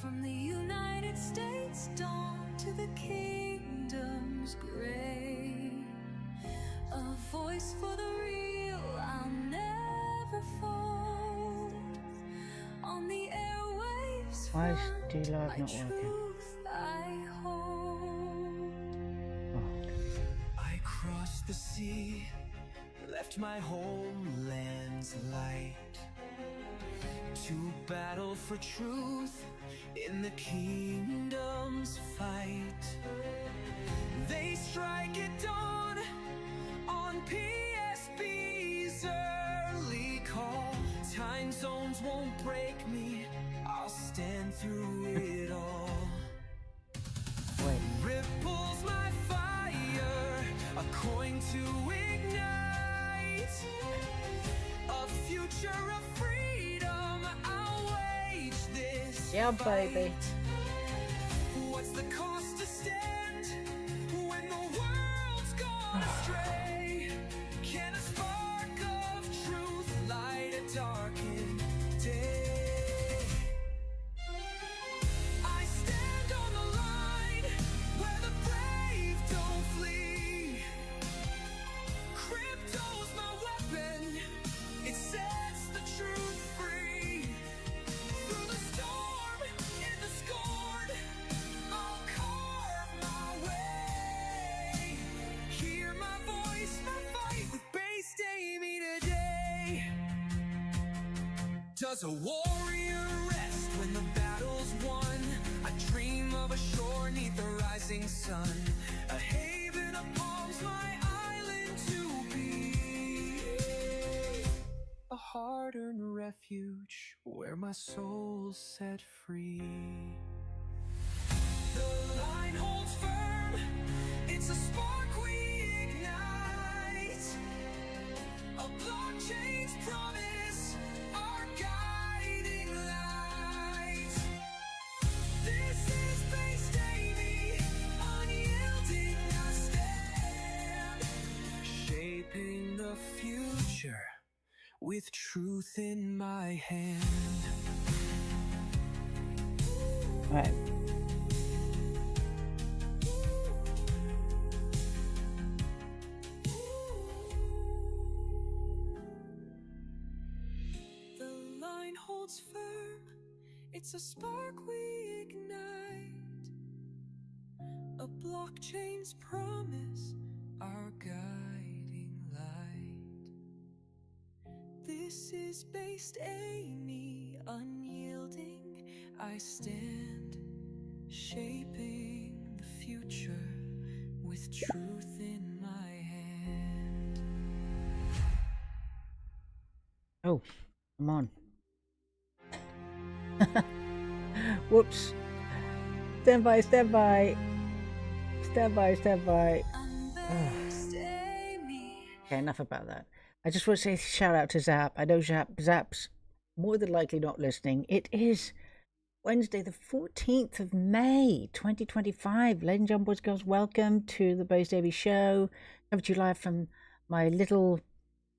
From the United States dawn to the kingdom's gray, a voice for the real, I'll never fold. On the airwaves, Why is D-Live my not working? truth I hold. I crossed the sea, left my homeland's light, to battle for truth in the kingdom's fight. They strike at dawn on PSB's early call. Time zones won't break me, I'll stand through it all. Wait. Ripples my fire, a coin to ignite, a future of freedom, I'll wage this Yeah, fight. baby. What's the cost to stand when the world's gone astray? Can a spark of truth light a darkened day? I stand on the line where the brave don't flee. Crypto's my weapon, it sets the truth free. Through the storm and the scorn, I'll carve my way. Hear my voice, my fight with Based Amy today. Does a warrior rest when the battle's won? I dream of a shore neath the rising sun, a haven of palms, my island to be, a hard-earned refuge where my soul's set free. The line holds firm, it's a spark we ignite, a blockchain's promise, our guiding light. This is Based Amy, unyielding I stand, shaping the future with truth in my hand. Right. The line holds firm, it's a spark we ignite, a blockchain's promise, our guiding light. This is Based Amy, unyielding I stand, shaping the future with truth in my hand. Oh, come on. Whoops. Stand by, stand by. Stand by, stand by. Based Amy. Okay, enough about that. I just want to say shout out to Zap. I know Zap's more than likely not listening. It is Wednesday, the 14th of May, 2025. Ladies and gentlemen, boys and girls, welcome to the Based Amy Show. Coming to you live from my little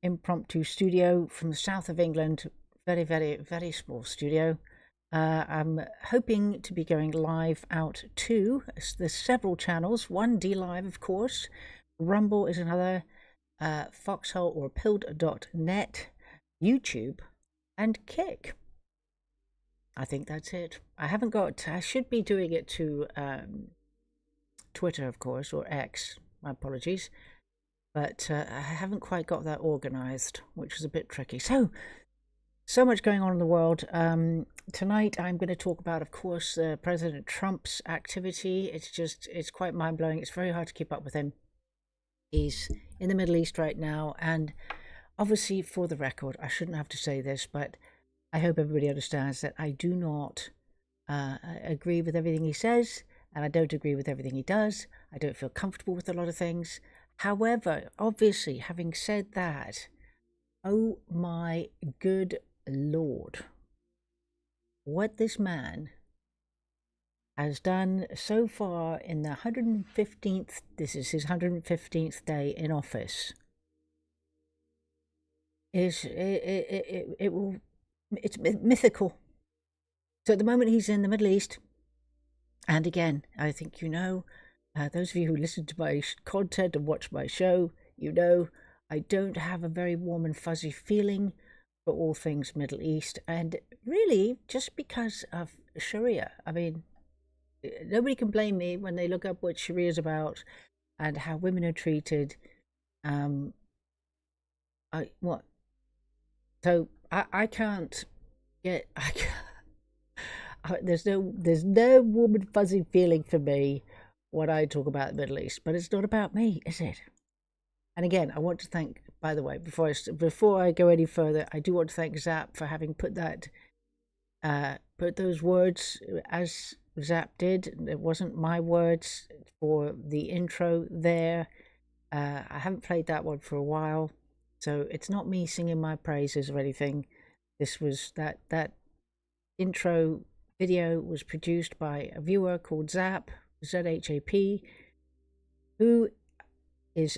impromptu studio from the south of England. Very, very, very small studio. I'm hoping to be going live out to, there's several channels. One, D-Live, of course. Rumble is another. Foxhole or pilled.net, YouTube, and Kick. I think that's it. I should be doing it to Twitter, of course, or X. My apologies. But I haven't quite got that organized, which is a bit tricky. So much going on in the world. Tonight I'm going to talk about, of course, President Trump's activity. It's quite mind-blowing. It's very hard to keep up with him. He's in the Middle East right now, and obviously, for the record, I shouldn't have to say this, but I hope everybody understands that I do not agree with everything he says, and I don't agree with everything he does. I don't feel comfortable with a lot of things. However, obviously, having said that, oh my good Lord, what this man has done so far in the 115th, this is his 115th day in office, it's mythical. So at the moment he's in the Middle East. And again, I think those of you who listen to my content and watch my show, I don't have a very warm and fuzzy feeling for all things Middle East. And really, just because of Sharia. I mean, nobody can blame me when they look up what Sharia is about and how women are treated. So I can't get. There's no warm and fuzzy feeling for me when I talk about the Middle East, but it's not about me, is it? And again, I want to thank, by the way, before I go any further, I do want to thank Zap for having put those words as Zap did. It wasn't my words for the intro there. I haven't played that one for a while, so it's not me singing my praises or anything. This was that intro video was produced by a viewer called Zap, Z-H-A-P, who is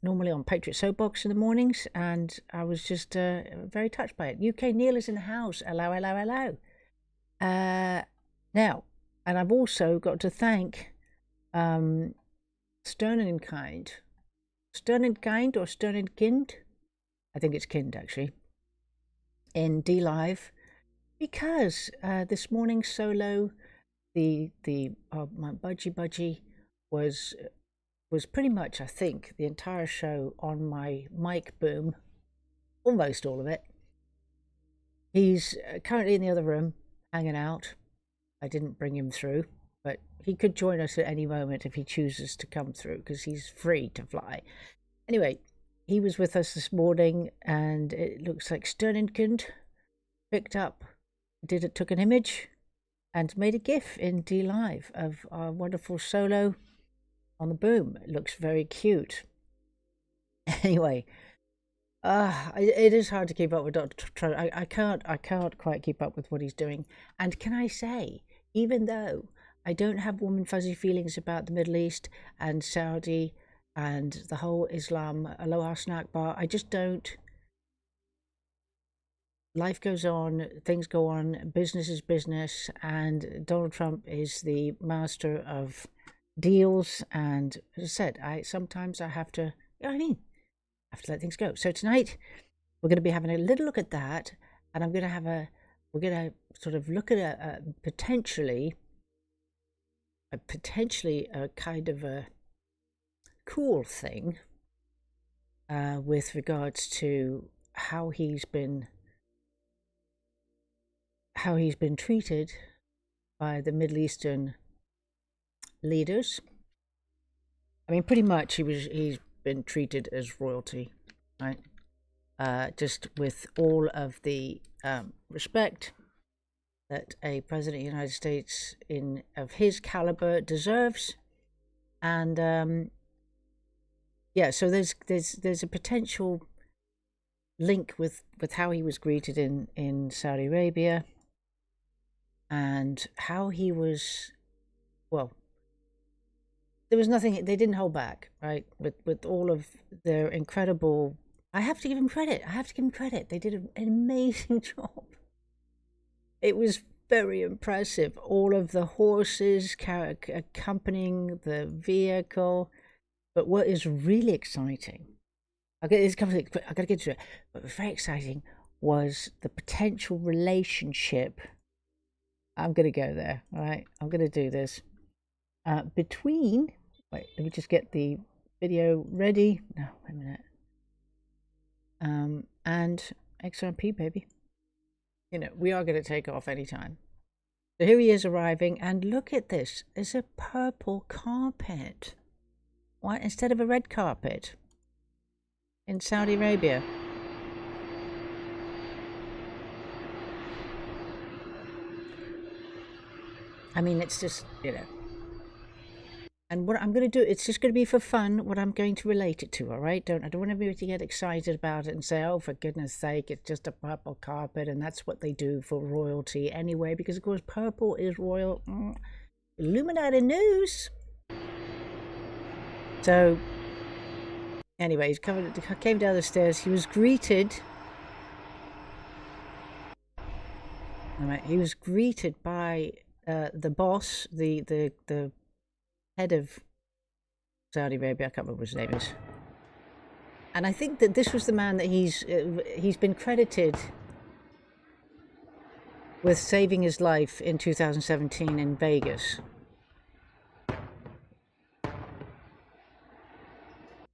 normally on Patriot Soapbox in the mornings, and I was just very touched by it. UK Neil is in the house. Hello, hello, hello. Now, and I've also got to thank Stern and Kind or Stern and Kind? I think it's Kind, actually, in D-Live, because this morning's solo, my budgie was pretty much, I think, the entire show on my mic boom, almost all of it. He's currently in the other room, hanging out. I didn't bring him through, but he could join us at any moment if he chooses to come through, because he's free to fly. Anyway, he was with us this morning, and it looks like Sternenkind took an image and made a GIF in D-Live of our wonderful solo on the boom. It looks very cute. Anyway, it is hard to keep up with Dr. Trump. I can't quite keep up with what he's doing. And can I say, even though I don't have warm and fuzzy feelings about the Middle East and Saudi and the whole Islam Aloha snack bar, I just don't. Life goes on, things go on, business is business, and Donald Trump is the master of deals. And as I said, sometimes I have to, I have to let things go. So tonight we're going to be having a little look at that, and we're going to sort of look at a potentially a kind of a cool thing with regards to how he's been treated by the Middle Eastern leaders. I mean, pretty much he's been treated as royalty, right? Just with all of the respect that a president of the United States of his caliber deserves. And so there's a potential link with how he was greeted in Saudi Arabia, and how he was, well, there was nothing, they didn't hold back, right? With all of their incredible, I have to give him credit. They did an amazing job. It was very impressive. All of the horses accompanying the vehicle. But what is really exciting, I got to get to it, but very exciting was the potential relationship. I'm going to go there, all right? I'm going to do this. Wait, let me just get the video ready. No, wait a minute. And XRP, baby. We are going to take off anytime. So here he is arriving, and look at this. There's a purple carpet. Why, instead of a red carpet in Saudi Arabia? I mean, it's just, And what I'm going to do, it's just going to be for fun, what I'm going to relate it to, all right? I don't want everybody to get excited about it and say, oh, for goodness sake, it's just a purple carpet, and that's what they do for royalty anyway, because, of course, purple is royal. Illuminati news. So, anyway, he came down the stairs. He was greeted All right, he was greeted by the boss, the head of Saudi Arabia. I can't remember what his name is. And I think that this was the man that he's been credited with saving his life in 2017 in Vegas. I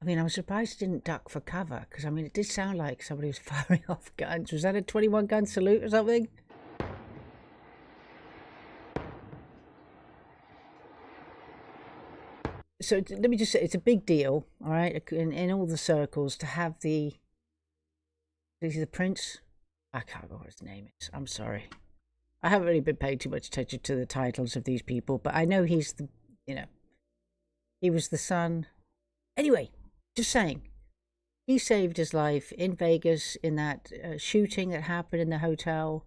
mean, I was surprised he didn't duck for cover, because I mean, it did sound like somebody was firing off guns. Was that a 21 gun salute or something? So let me just say, it's a big deal, all right, in all the circles to have the prince. I can't remember what his name is. I'm sorry. I haven't really been paying too much attention to the titles of these people, but I know he's the, he was the son. Anyway, just saying, he saved his life in Vegas in that shooting that happened in the hotel.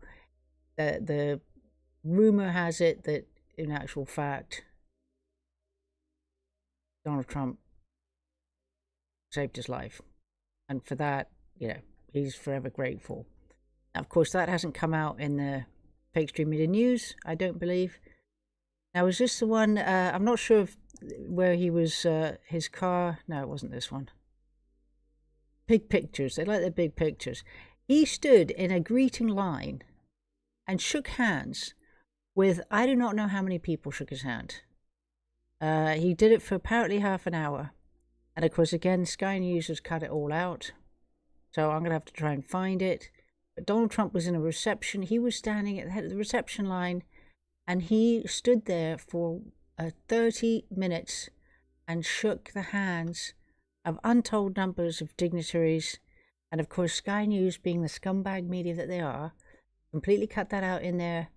The rumor has it that, in actual fact, Donald Trump saved his life. And for that, he's forever grateful. Now, of course, that hasn't come out in the Fake Stream Media News, I don't believe. Now, is this the one? I'm not sure where he was, his car. No, it wasn't this one. Big pictures. They like their big pictures. He stood in a greeting line and shook hands with, I do not know how many people shook his hand. He did it for apparently half an hour. And of course, again, Sky News has cut it all out. So I'm going to have to try and find it. But Donald Trump was in a reception. He was standing at the head of the reception line. And he stood there for 30 minutes and shook the hands of untold numbers of dignitaries. And of course, Sky News, being the scumbag media that they are, completely cut that out in their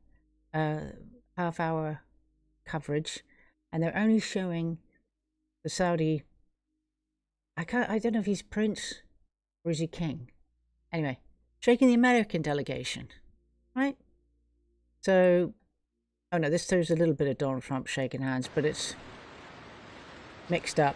half-hour coverage. And they're only showing the Saudi. I don't know if he's prince or is he king. Anyway, shaking the American delegation, right? So, oh no, this shows a little bit of Donald Trump shaking hands, but it's mixed up.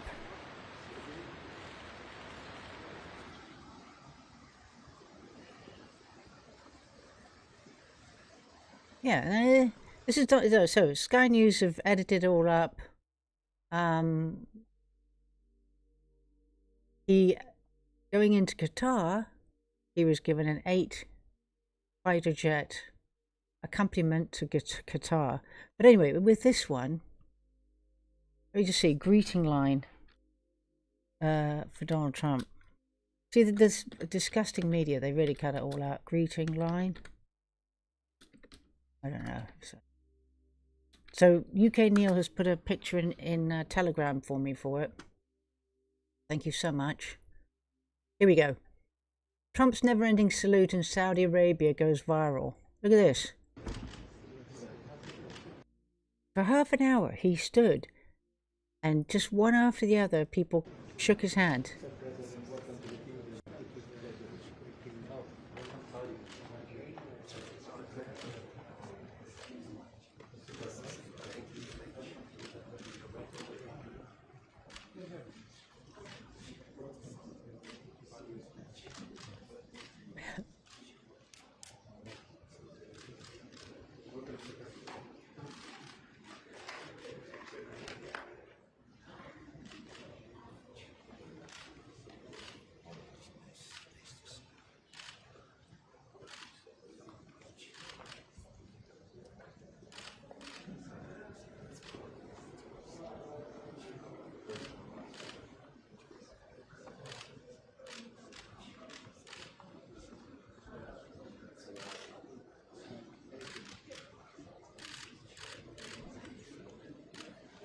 Yeah, this is so Sky News have edited it all up. He going into Qatar, he was given an 8 fighter jet accompaniment to Qatar. But anyway, with this one, let me just see, greeting line for Donald Trump. See, this disgusting media, they really cut it all out. Greeting line. I don't know. So UK Neil has put a picture in Telegram for me for it. Thank you so much. Here we go. Trump's never-ending salute in Saudi Arabia goes viral. Look at this. For half an hour, he stood, and just one after the other, people shook his hand.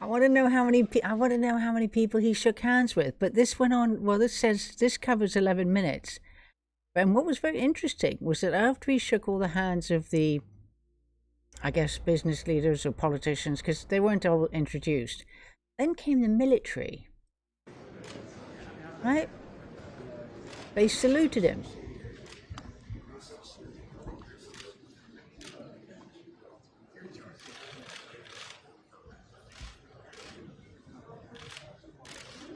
I want to know how many people he shook hands with. But this went on. Well, this covers 11 minutes. And what was very interesting was that after he shook all the hands of the, I guess, business leaders or politicians, because they weren't all introduced, then came the military. Right? They saluted him.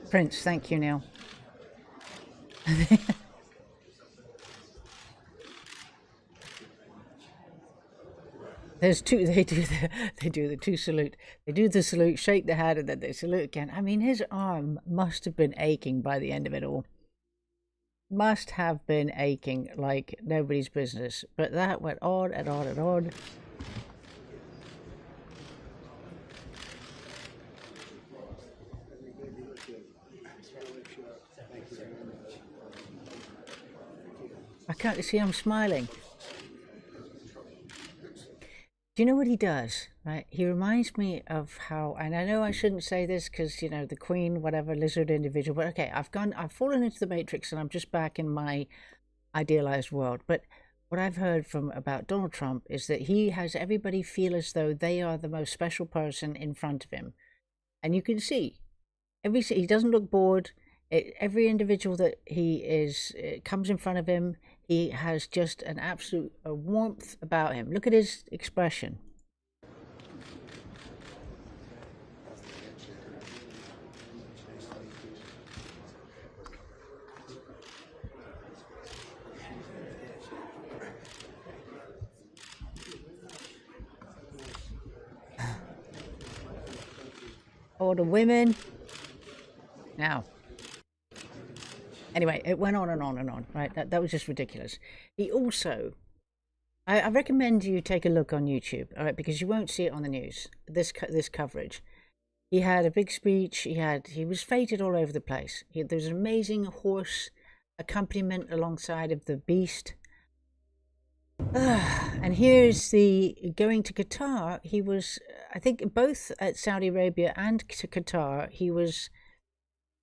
Prince, thank you, Neil. There's two. They do the two salute. They do the salute, shake the hand, and then they salute again. I mean, his arm must have been aching by the end of it all. Must have been aching like nobody's business. But that went on and on and on. I can't see. I'm smiling. Do you know what he does? Right, he reminds me of how, and I know I shouldn't say this because you know the Queen, whatever, lizard individual. But okay, I've fallen into the matrix, and I'm just back in my idealized world. But what I've heard from about Donald Trump is that he has everybody feel as though they are the most special person in front of him, and you can see he doesn't look bored. Every individual that he is comes in front of him, he has just an absolute warmth about him. Look at his expression. All the women. Now. Anyway, it went on and on and on, right? That was just ridiculous. He also, I recommend you take a look on YouTube, all right, because you won't see it on the news, this coverage. He had a big speech, he was feted all over the place. There was an amazing horse accompaniment alongside of the beast. And here's the going to Qatar. He was, I think, both at Saudi Arabia and to Qatar, he was,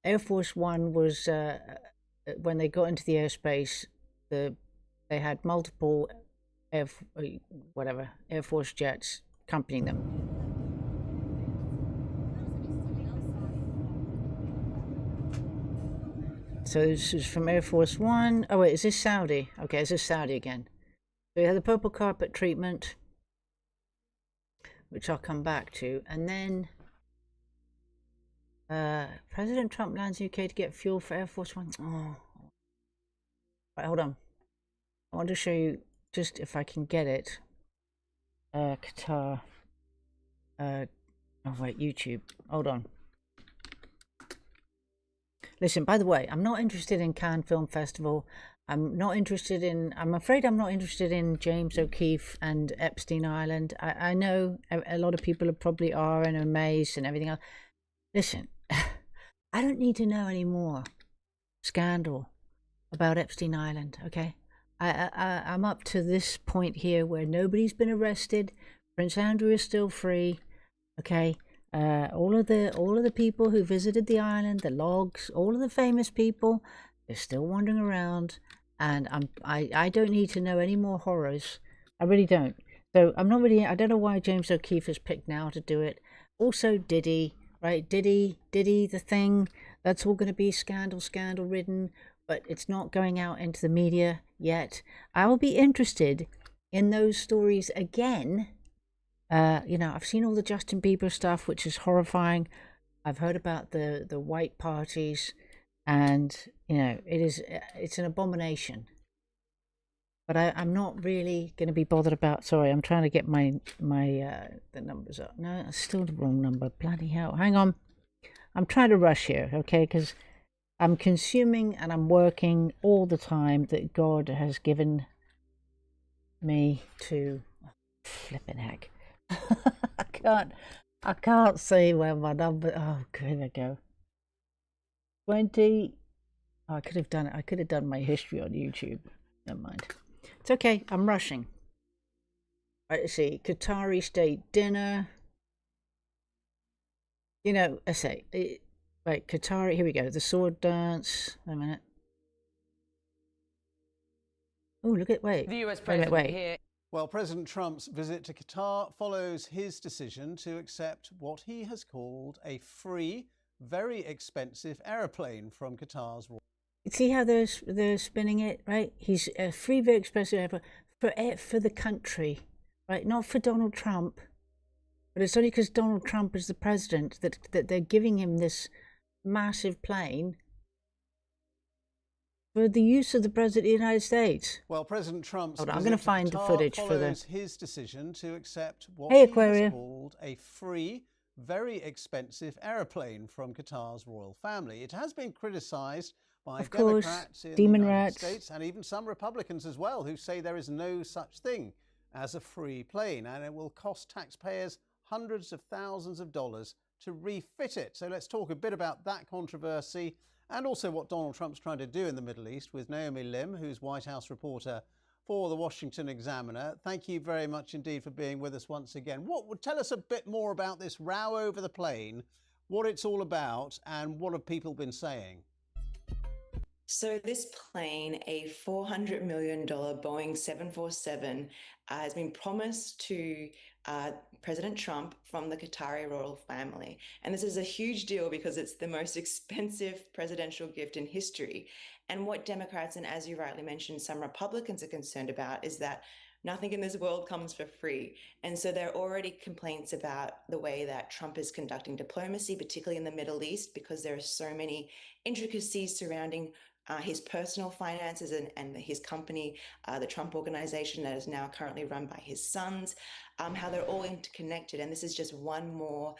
Air Force One was, when they got into the airspace, they had multiple Air Force jets accompanying them. So this is from Air Force One. Oh wait, is this Saudi? Okay, is this Saudi again? So we had the purple carpet treatment, which I'll come back to, and then President Trump lands UK to get fuel for Air Force One. Oh, right, hold on. I want to show you just if I can get it. Qatar. Oh wait, YouTube. Hold on. Listen, by the way, I'm not interested in Cannes Film Festival. I'm afraid I'm not interested in James O'Keefe and Epstein Island. I know a lot of people probably are and are amazed and everything else. Listen, I don't need to know any more scandal about Epstein Island, okay? I'm up to this point here where nobody's been arrested. Prince Andrew is still free, okay? All of the people who visited the island, the logs, all of the famous people, they're still wandering around, and I don't need to know any more horrors. I really don't. So I don't know why James O'Keefe is picked now to do it. Also Diddy, right? Diddy, the thing, that's all going to be scandal ridden, but it's not going out into the media yet. I will be interested in those stories again. I've seen all the Justin Bieber stuff, which is horrifying. I've heard about the white parties, and it's an abomination. But I'm not really going to be bothered about. Sorry, I'm trying to get my the numbers up. No, it's still the wrong number. Bloody hell! Hang on, I'm trying to rush here, okay? Because I'm consuming and I'm working all the time that God has given me to. Flipping heck! I can't see where my number. Oh, here we go. 20. Oh, I could have done it. I could have done my history on YouTube. Never mind. It's okay. I'm rushing. Right, let's see. Qatari state dinner. I say. Right, Qatari. Here we go. The sword dance. Wait a minute. Oh, look at. Wait. The US president wait. here. Well, President Trump's visit to Qatar follows his decision to accept what he has called a free, very expensive aeroplane from Qatar's. See how they're spinning it, right? He's a free, very expensive airplane for the country, right? Not for Donald Trump, but it's only because Donald Trump is the president that they're giving him this massive plane. for the use of the President of the United States. Well, President Trump's Hold on, I'm visit going to to find the Qatar footage for the... follows his decision to accept what Hey, he Aquaria. has called a free, very expensive aeroplane from Qatar's royal family. It has been criticised by Of course, Democrats in demon the United rats. States and even some Republicans as well, who say there is no such thing as a free plane and it will cost taxpayers hundreds of thousands of dollars to refit it. So let's talk a bit about that controversy and also what Donald Trump's trying to do in the Middle East with Naomi Lim, who's White House reporter for the Washington Examiner. Thank you very much indeed for being with us once again. What would tell us a bit more about this row over the plane, what it's all about, and what have people been saying? So this plane, a $400 million Boeing 747, has been promised to President Trump from the Qatari royal family. And this is a huge deal because it's the most expensive presidential gift in history. And what Democrats, and as you rightly mentioned, some Republicans are concerned about is that nothing in this world comes for free. And so there are already complaints about the way that Trump is conducting diplomacy, particularly in the Middle East, because there are so many intricacies surrounding his personal finances and his company, the Trump Organization, that is now currently run by his sons, how they're all interconnected. And this is just one more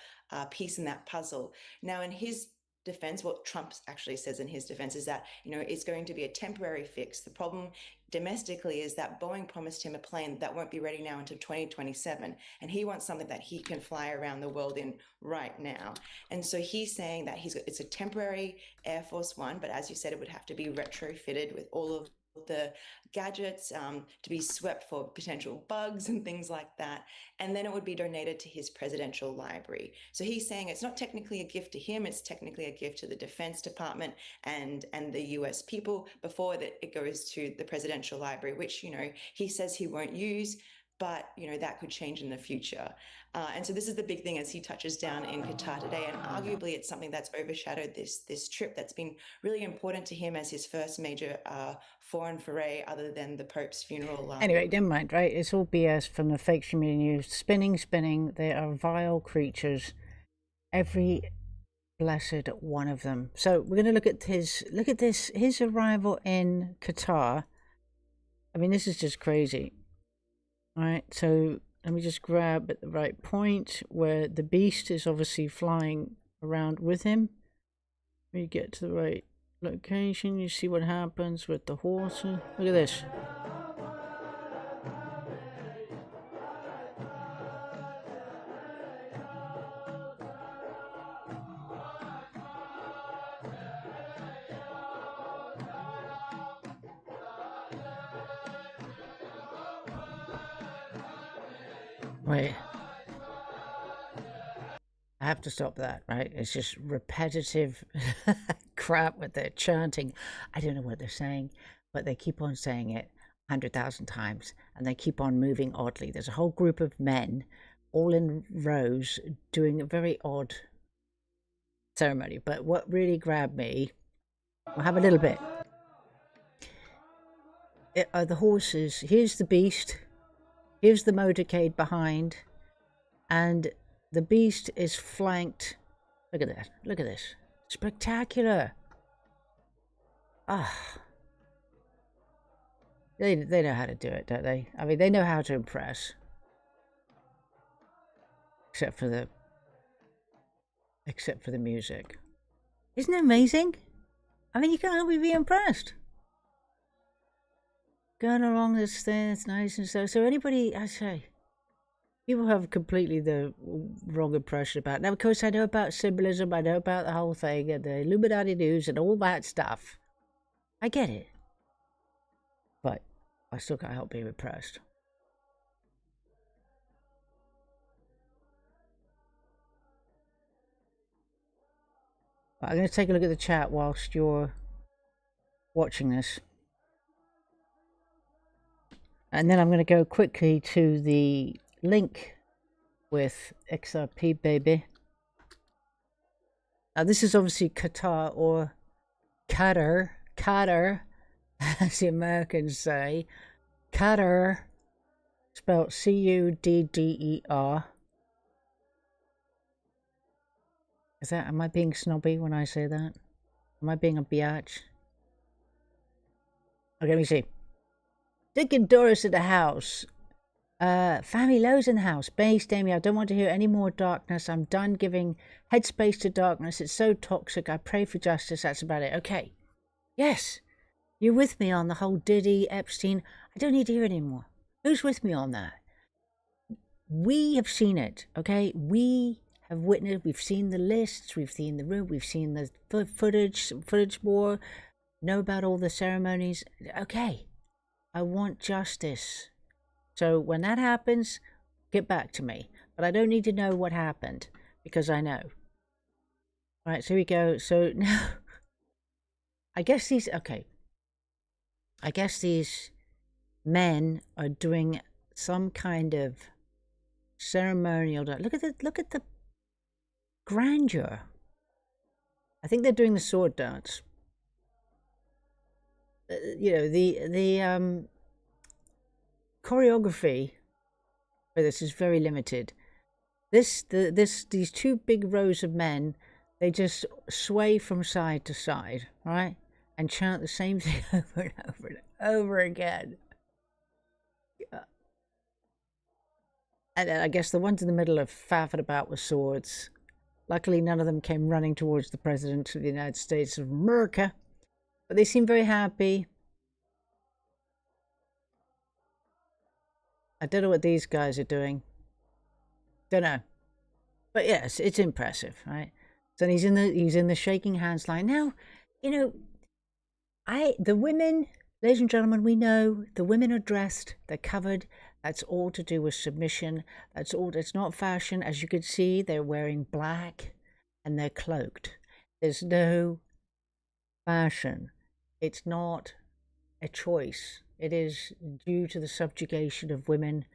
piece in that puzzle. Now, in his defense, what Trump actually says in his defense is that, it's going to be a temporary fix. The problem domestically is that Boeing promised him a plane that won't be ready now until 2027. And he wants something that he can fly around the world in right now. And so he's saying that it's a temporary Air Force One, but as you said, it would have to be retrofitted with all of the gadgets to be swept for potential bugs and things like that. And then it would be donated to his presidential library. So he's saying it's not technically a gift to him, it's technically a gift to the Defense Department and the US people before that it goes to the presidential library, which, he says he won't use, but, that could change in the future. And so this is the big thing as he touches down in Qatar today. And arguably it's something that's overshadowed this trip that's been really important to him as his first major foreign foray other than the Pope's funeral. Anyway, never mind, right? It's all BS from the fake streaming news. Spinning. They are vile creatures. Every blessed one of them. So we're going to look at his arrival in Qatar. I mean, this is just crazy. All right, so let me just grab at the right point where the beast is obviously flying around with him. We get to the right location, you see what happens with the horse. Look at this. Wait. I have to stop that, right? It's just repetitive crap with their chanting. I don't know what they're saying, but they keep on saying it 100,000 times and they keep on moving oddly. There's a whole group of men all in rows doing a very odd ceremony. But what really grabbed me, we'll have a little bit, are the horses. Here's the beast. Here's the motorcade behind, and the beast is flanked. Look at that. Look at this. Spectacular. Ah. They know how to do it, don't they? I mean, they know how to impress. Except for the music. Isn't it amazing? I mean, you can't help but be impressed. Going along this thing, it's nice and so anybody, I say, people have completely the wrong impression about it. Now, of course, I know about symbolism, I know about the whole thing, and the Illuminati news and all that stuff. I get it. But I still can't help being impressed. I'm going to take a look at the chat whilst you're watching this. And then I'm going to go quickly to the link with XRP Baby. Now this is obviously Qatar, or Qatar, as the Americans say. Qatar, spelled C-U-D-D-E-R. Am I being snobby when I say that? Am I being a biatch? Okay, let me see. Dick and Doris at the house. Family Lowe's in the house. Based, Amy, I don't want to hear any more darkness. I'm done giving headspace to darkness. It's so toxic. I pray for justice. That's about it. Okay. Yes. You're with me on the whole Diddy, Epstein. I don't need to hear it anymore. Who's with me on that? We have seen it, okay? We have witnessed, we've seen the lists, we've seen the room, we've seen the footage more, know about all the ceremonies. Okay. I want justice. So when that happens, get back to me. But I don't need to know what happened because I know. All right, so here we go. So now, I guess these men are doing some kind of ceremonial. Look at the grandeur. I think they're doing the sword dance. The choreography for this is very limited. These two big rows of men, they just sway from side to side, right, and chant the same thing over and over and over again. And then I guess the ones in the middle are faffing about with swords. Luckily, none of them came running towards the President of the United States of America, but they seem very happy. I don't know what these guys are doing. Don't know. But yes, it's impressive, right? So he's in the shaking hands line. Now, the women, ladies and gentlemen, we know the women are dressed, they're covered. That's all to do with submission. That's all. It's not fashion. As you can see, they're wearing black and they're cloaked. There's no fashion. It's not a choice. It is due to the subjugation of women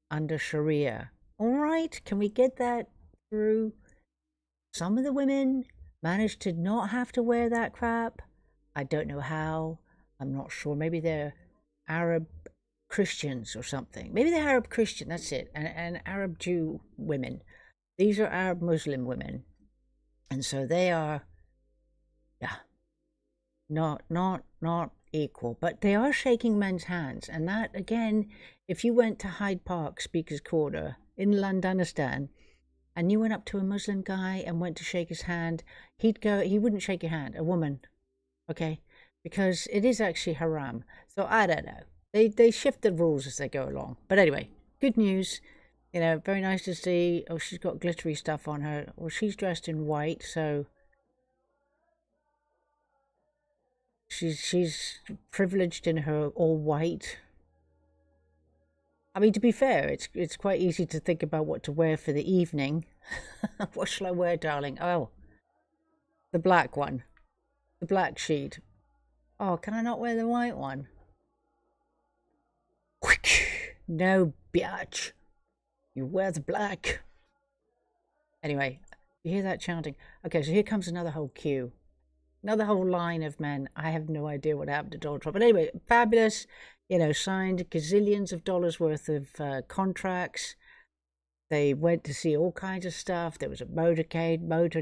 under Sharia. All right, can we get that through? Some of the women managed to not have to wear that crap. I don't know how. I'm not sure. Maybe they're Arab Christians or something. Maybe they're Arab Christian, that's it. And Arab Jew women. These are Arab Muslim women. And so they are, not equal, but they are shaking men's hands. And that, again, if you went to Hyde Park Speaker's Corner in Londonistan and you went up to a Muslim guy and went to shake his hand, he wouldn't shake your hand, a woman, okay, because it is actually haram. So I don't know, they shift the rules as they go along. But anyway, good news, very nice to see. Oh, she's got glittery stuff on her. Well, she's dressed in white, so She's privileged in her all white. I mean, to be fair, it's quite easy to think about what to wear for the evening. What shall I wear, darling? Oh, the black one. The black sheet. Oh, can I not wear the white one? No, bitch. You wear the black. Anyway, you hear that chanting? Okay, so here comes another whole queue. Another whole line of men. I have no idea what happened to Donald Trump. But anyway, fabulous. Signed gazillions of dollars worth of contracts. They went to see all kinds of stuff. There was a motor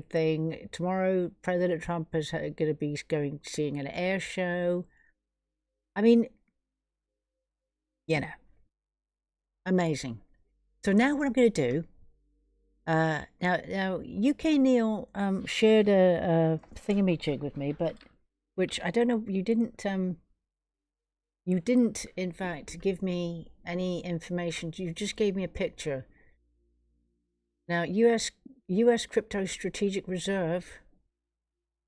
thing. Tomorrow, President Trump is going to be seeing an air show. I mean, amazing. So now what I'm going to do, now UK Neil shared a thingamajig with me, but which I don't know, you didn't in fact give me any information. You just gave me a picture. Now US Crypto Strategic Reserve,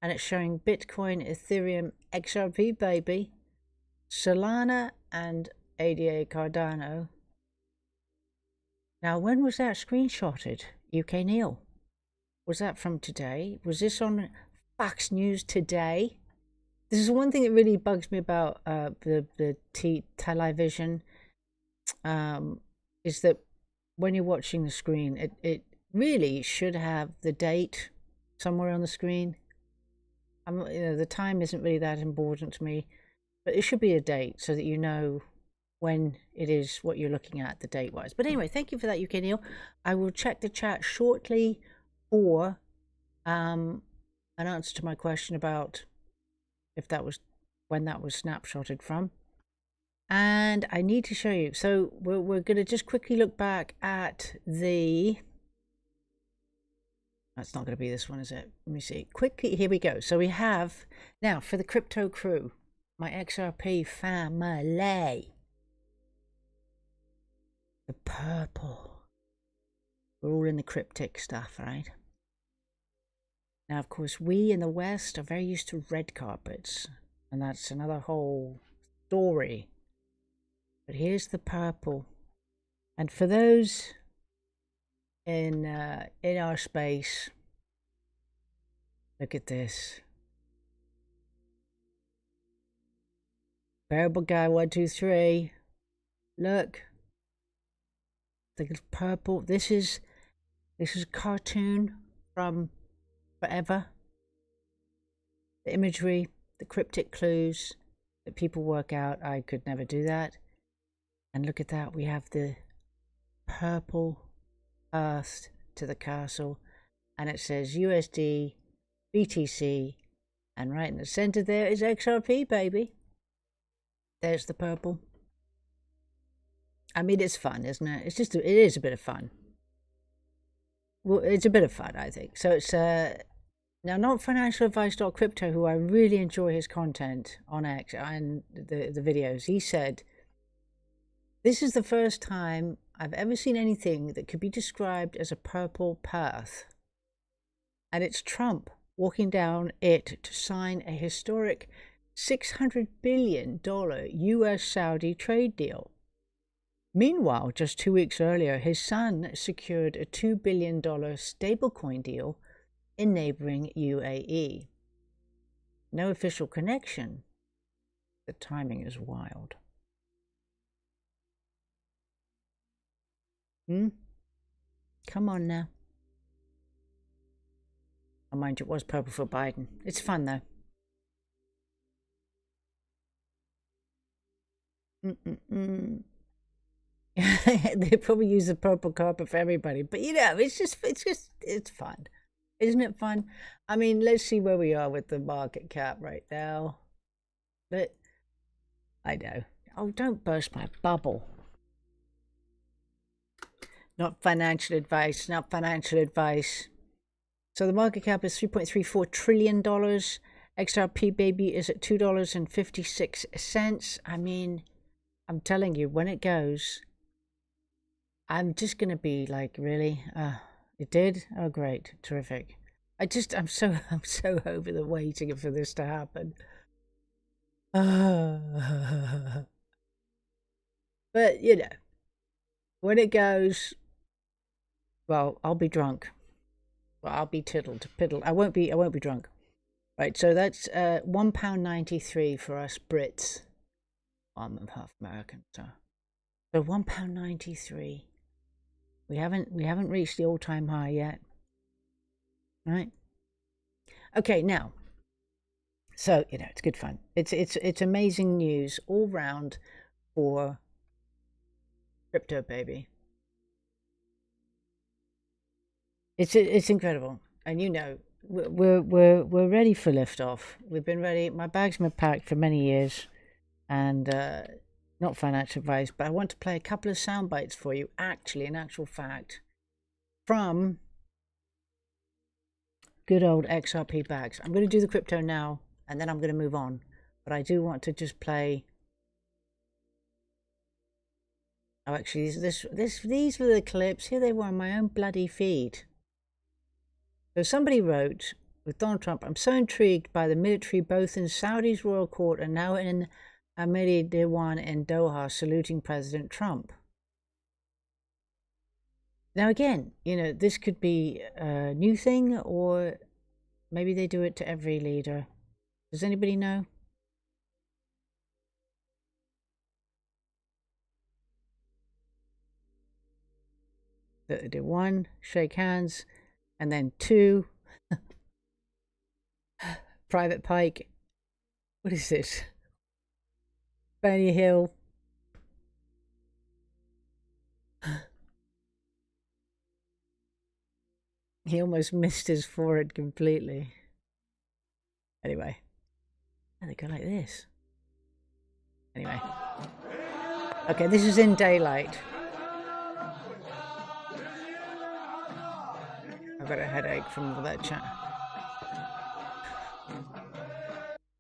and it's showing Bitcoin, Ethereum, XRP baby, Solana and ADA Cardano. Now, when was that screenshotted? UK Neil. Was that from today? Was this on Fox News today? This is one thing that really bugs me about the television, is that when you're watching the screen, it really should have the date somewhere on the screen. The time isn't really that important to me, but it should be a date so that you know when it is what you're looking at, the date wise. But anyway, thank you for that, UK Neil. I will check the chat shortly for an answer to my question about if that was when that was snapshotted from. And I need to show you. So we're going to just quickly look back at the... That's not going to be this one, is it? Let me see. Quickly, here we go. So we have, now for the crypto crew, my XRP family. The purple. We're all in the cryptic stuff, right? Now, of course, we in the West are very used to red carpets. And that's another whole story. But here's the purple. And for those in our space, look at this. Bearable guy 1 2 3. Look. The purple. This is a cartoon from forever. The imagery, the cryptic clues that people work out. I could never do that. And look at that. We have the purple earth to the castle, and it says USD, BTC, and right in the center there is XRP, baby. There's the purple. I mean, it's fun, isn't it? It's just, it is a bit of fun. Well, it's a bit of fun, I think. So it's now not financial advice.crypto, who I really enjoy his content on X and the videos. He said, "This is the first time I've ever seen anything that could be described as a purple path. And it's Trump walking down it to sign a historic $600 billion US-Saudi trade deal. Meanwhile, just 2 weeks earlier, his son secured a $2 billion stablecoin deal in neighboring UAE. No official connection. The timing is wild." Come on now. Oh, mind you, it was purple for Biden. It's fun though. They probably use the purple carpet for everybody, but you know, it's fun. Isn't it fun? I mean, let's see where we are with the market cap right now. But I know. Oh, don't burst my bubble. Not financial advice, not financial advice. So the market cap is $3.34 trillion. XRP baby is at $2.56. I mean, I'm telling you, when it goes, I'm just going to be like, really? It did? Oh, great. Terrific. I'm so over the waiting for this to happen. But, you know, when it goes, well, I'll be drunk. Well, I'll be piddled. I won't be drunk. Right, so that's £1.93 for us Brits. I'm half American, so £1.93. We haven't reached the all-time high yet. Right? Okay, now. So, you know, it's good fun. It's amazing news all round for crypto, baby. It's incredible, and you know, we're ready for liftoff. We've been ready. My bag's been packed for many years, and not financial advice, but I want to play a couple of sound bites for you. Actually, in actual fact, from good old XRP bags. I'm going to do the crypto now, and then I'm going to move on. But I do want to just play. Oh, actually, these were the clips. Here they were on my own bloody feed. So somebody wrote, with Donald Trump, "I'm so intrigued by the military both in Saudi's royal court and now in Amiri Dewan in Doha saluting President Trump." Now again, you know, this could be a new thing, or maybe they do it to every leader. Does anybody know? They do one, shake hands, and then two, Private Pike. What is this? Benny Hill. He almost missed his forehead completely. Anyway, they go like this. Anyway. Okay, this is in daylight. I've got a headache from all that chat.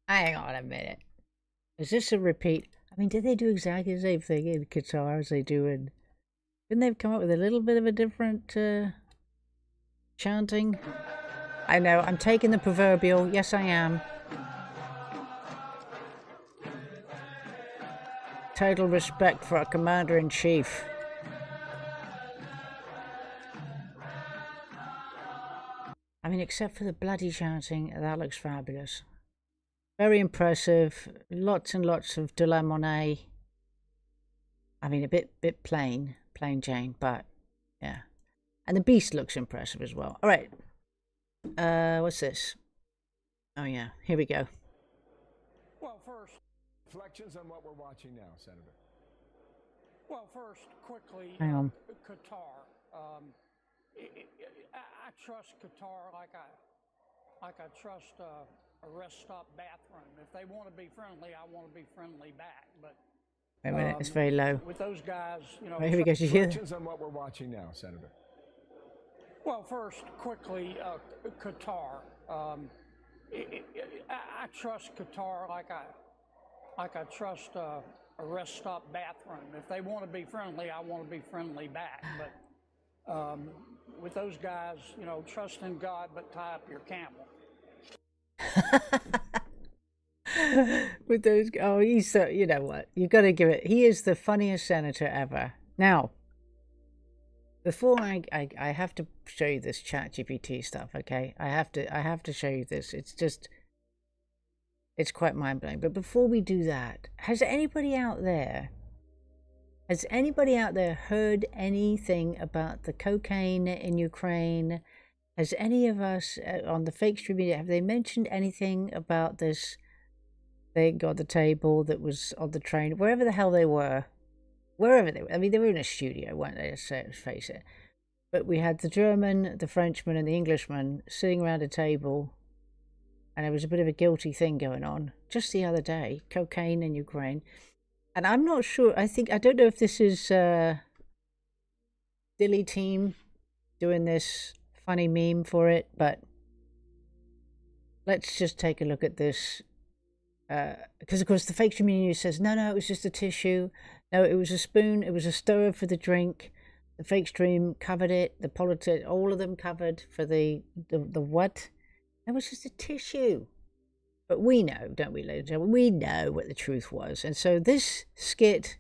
Hang on a minute. Is this a repeat? I mean, did they do exactly the same thing in Qatar as they do in... Couldn't they have come up with a little bit of a different chanting? I know, I'm taking the proverbial. Yes, I am. Total respect for our commander-in-chief. I mean, except for the bloody chanting, that looks fabulous. Very impressive. Lots and lots of de la Monnaie. I mean, a bit plain Jane, but yeah. And the beast looks impressive as well. All right. What's this? Oh yeah, here we go. Well, first, reflections on what we're watching now, Senator. Well, first, quickly, Hang on. Qatar. I trust Qatar like I trust a rest stop bathroom. If they want to be friendly, I want to be friendly back. But Wait a minute, it's very low. with those guys, you know. Right, here we go. Did you hear? Reflections on what we're watching now, Senator. Well, first, quickly, Qatar. I trust Qatar like I trust a rest stop bathroom. If they want to be friendly, I want to be friendly back. But with those guys, you know, trust in God, but tie up your camel. With those, oh, he's so, you know what? You've got to give it. He is the funniest senator ever. Now, before I have to show you this ChatGPT stuff, okay? I have to show you this. It's quite mind blowing. But before we do that, has anybody out there heard anything about the cocaine in Ukraine? Has any of us on the fake stream media, have they mentioned anything about this thing on the table that was on the train, wherever the hell they were? Wherever they were. I mean, they were in a studio, weren't they? Let's face it. But we had the German, the Frenchman, and the Englishman sitting around a table, and there was a bit of a guilty thing going on just the other day, cocaine in Ukraine. And I'm not sure, I don't know if this is Dilly Team doing this funny meme for it, but let's just take a look at this. Because, of course, the fake community says, no, it was just a tissue. No, it was a spoon. It was a stirrer for the drink. The fake stream covered it. The politics, all of them covered for the what? It was just a tissue. But we know, don't we, ladies and gentlemen? We know what the truth was. And so this skit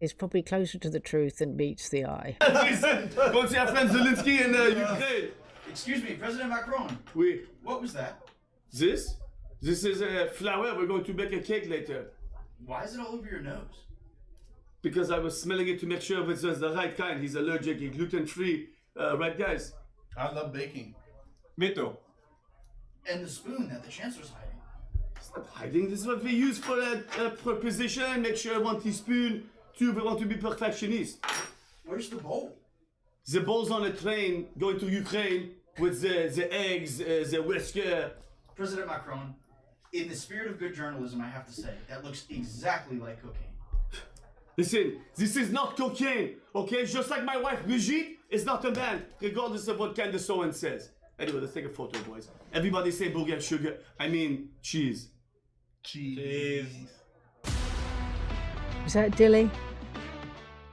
is probably closer to the truth than meets the eye. Go see our friend Zelensky in Ukraine. Excuse me, President Macron. Oui. What was that? This is a flour. We're going to bake a cake later. Why is it all over your nose? Because I was smelling it to make sure it's the right kind. He's allergic, he's gluten-free. Right, guys? I love baking. Me too. And the spoon that the Chancellor's hiding. It's not hiding. This is what we use for a preposition. Make sure 1 teaspoon. 2, we want to be perfectionist. Where's the bowl? The bowl's on a train going to Ukraine with the eggs, the whisker. President Macron, in the spirit of good journalism, I have to say, that looks exactly like cocaine. Listen, this is not cocaine, okay? Just like my wife Brigitte is not a man, regardless of what kind of someone says. Anyway, let's take a photo, boys. Everybody say booger sugar. I mean, cheese. Cheese. Is that Dilly?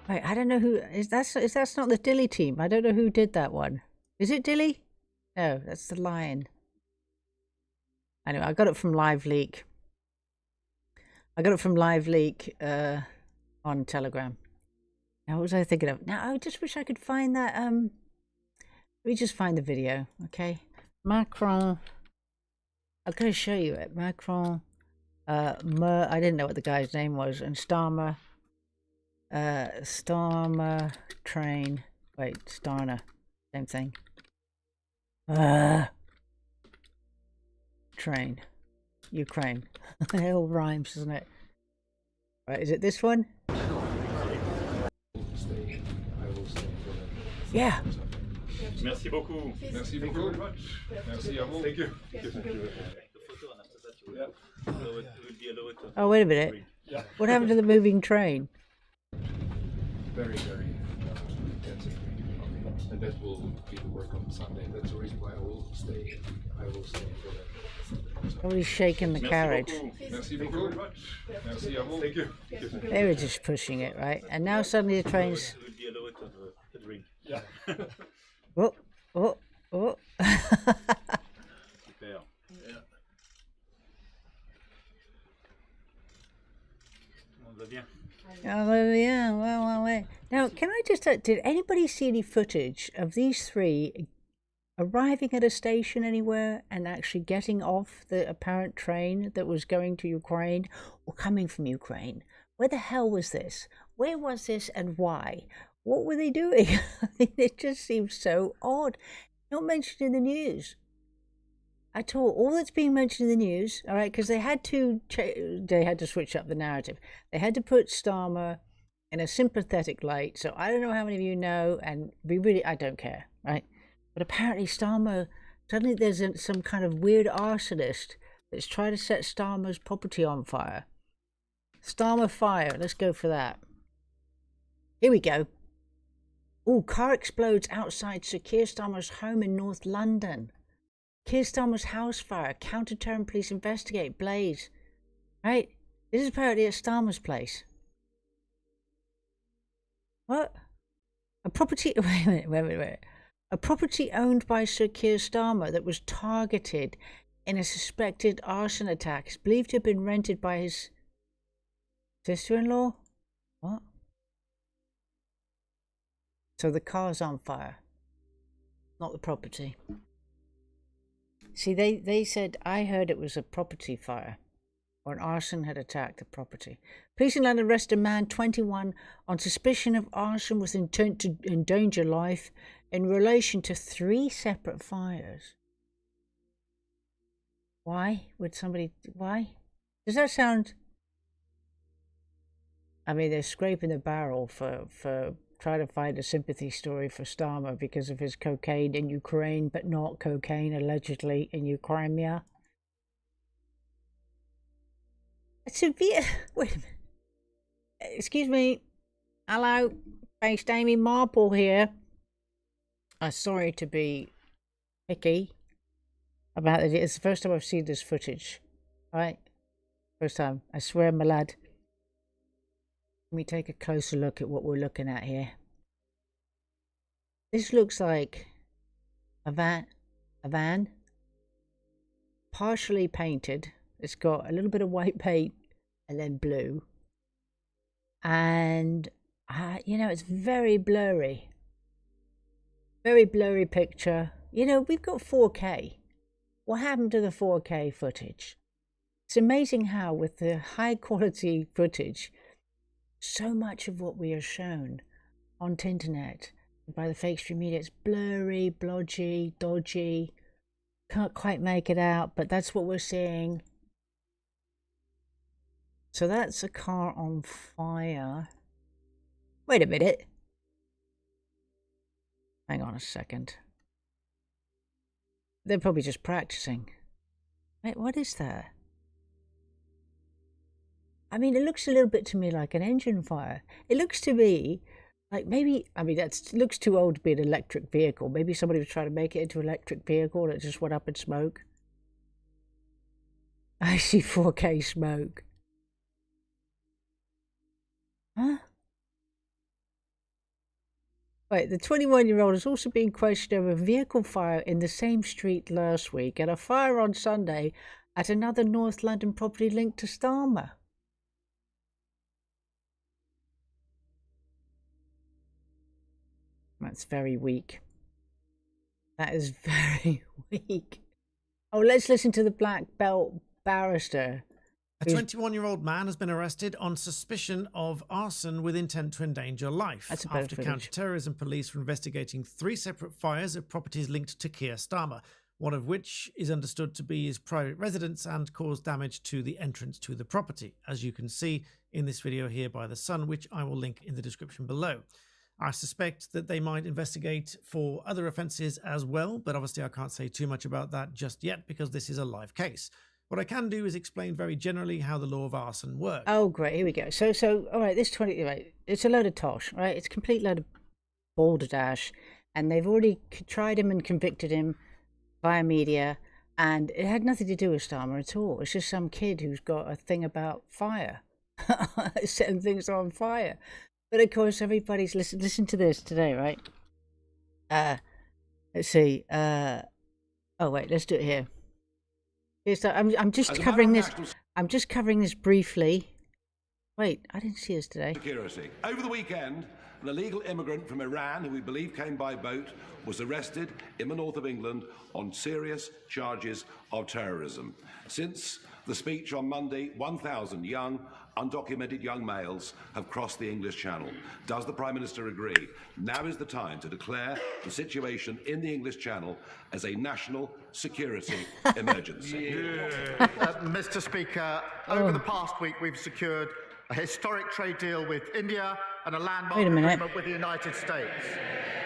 Wait, I don't know who is that's not the Dilly team. I don't know who did that one. Is it Dilly? No, that's the Lion. Anyway, I got it from Live Leak. On Telegram. Now, what was I thinking of? Now, I just wish I could find that. Let me just find the video, okay? Macron. I'm going to show you it. Macron. I didn't know what the guy's name was. And Starmer. Starmer train. Wait, Starner. Same thing. Train. Ukraine. It all rhymes, doesn't it? Right, is it this one? Yeah. Merci beaucoup. Merci beaucoup. Merci à vous. Thank you. Yeah. Oh, wait a minute. What happened to the moving train? Very, very intensive. And that will be the work on Sunday. That's the reason why I will stay. I will stay until that. Somebody's shaking the carriage. Merci beaucoup. Merci à vous. Thank you. They were just pushing it, right? And now suddenly the train's... Oh, oh, oh. Oh, yeah, well. Now, can I just... did anybody see any footage of these three arriving at a station anywhere and actually getting off the apparent train that was going to Ukraine or coming from Ukraine? Where the hell was this? Where was this and why? What were they doing? I mean, it just seems so odd. Not mentioned in the news at all. All that's being mentioned in the news, all right, because they had to switch up the narrative. They had to put Starmer in a sympathetic light. So I don't know how many of you know, and I don't care, right? But apparently Starmer, suddenly there's some kind of weird arsonist that's trying to set Starmer's property on fire. Starmer fire, let's go for that. Here we go. Oh, car explodes outside Sir Keir Starmer's home in North London. Keir Starmer's house fire. Counter-terror police investigate. Blaze. Right? This is apparently at Starmer's place. What? A property... Wait a minute. A property owned by Sir Keir Starmer that was targeted in a suspected arson attack is believed to have been rented by his sister-in-law? What? So the car's on fire, not the property. See, they said, I heard it was a property fire, or an arson had attacked the property. Police in London arrest a man, 21, on suspicion of arson with intent to endanger life in relation to 3 separate fires. Why? Why? Does that sound... I mean, they're scraping the barrel for trying to find a sympathy story for Starmer because of his cocaine in Ukraine, but not cocaine allegedly in Ukraine. It's a Wait a minute. Excuse me. Hello, based Amy Marple here. I'm sorry to be picky about it. It's the first time I've seen this footage. Right? First time. I swear, my lad. Let me take a closer look at what we're looking at here. This looks like a van, partially painted. It's got a little bit of white paint and then blue. And, it's very blurry. Very blurry picture. We've got 4K. What happened to the 4K footage? It's amazing how with the high quality footage, so much of what we are shown on the internet by the fake stream media, it's blurry, blodgy, dodgy. Can't quite make it out, but that's what we're seeing. So that's a car on fire. Wait a minute. Hang on a second. They're probably just practicing. Wait, what is that? I mean, it looks a little bit to me like an engine fire. It looks to me like that looks too old to be an electric vehicle. Maybe somebody was trying to make it into an electric vehicle and it just went up in smoke. I see 4K smoke. Huh? Wait, the 21-year-old is also being questioned over a vehicle fire in the same street last week and a fire on Sunday at another North London property linked to Starmer. That's very weak. That is very weak. Oh, let's listen to the black belt barrister. A 21-year-old man has been arrested on suspicion of arson with intent to endanger life after counter-terrorism police were investigating 3 separate fires at properties linked to Keir Starmer, one of which is understood to be his private residence and caused damage to the entrance to the property, as you can see in this video here by The Sun, which I will link in the description below. I suspect that they might investigate for other offences as well, but obviously I can't say too much about that just yet because this is a live case. What I can do is explain very generally how the law of arson works. Oh, great. Here we go. So, all right, right, it's a load of tosh, right? It's a complete load of balderdash. And they've already tried him and convicted him via media. And it had nothing to do with Starmer at all. It's just some kid who's got a thing about fire, setting things on fire. But of course, everybody's listen to this today, right? Let's see. Oh wait, let's do it here. I'm just covering this. I'm just covering this briefly. Wait, I didn't see this today. Security. Over the weekend, an illegal immigrant from Iran, who we believe came by boat, was arrested in the north of England on serious charges of terrorism. Since the speech on Monday, 1,000 young, undocumented young males have crossed the English Channel. Does the Prime Minister agree? Now is the time to declare the situation in the English Channel as a national security emergency. Mr. Speaker, over the past week we've secured a historic trade deal with India and a landmark agreement with the United States,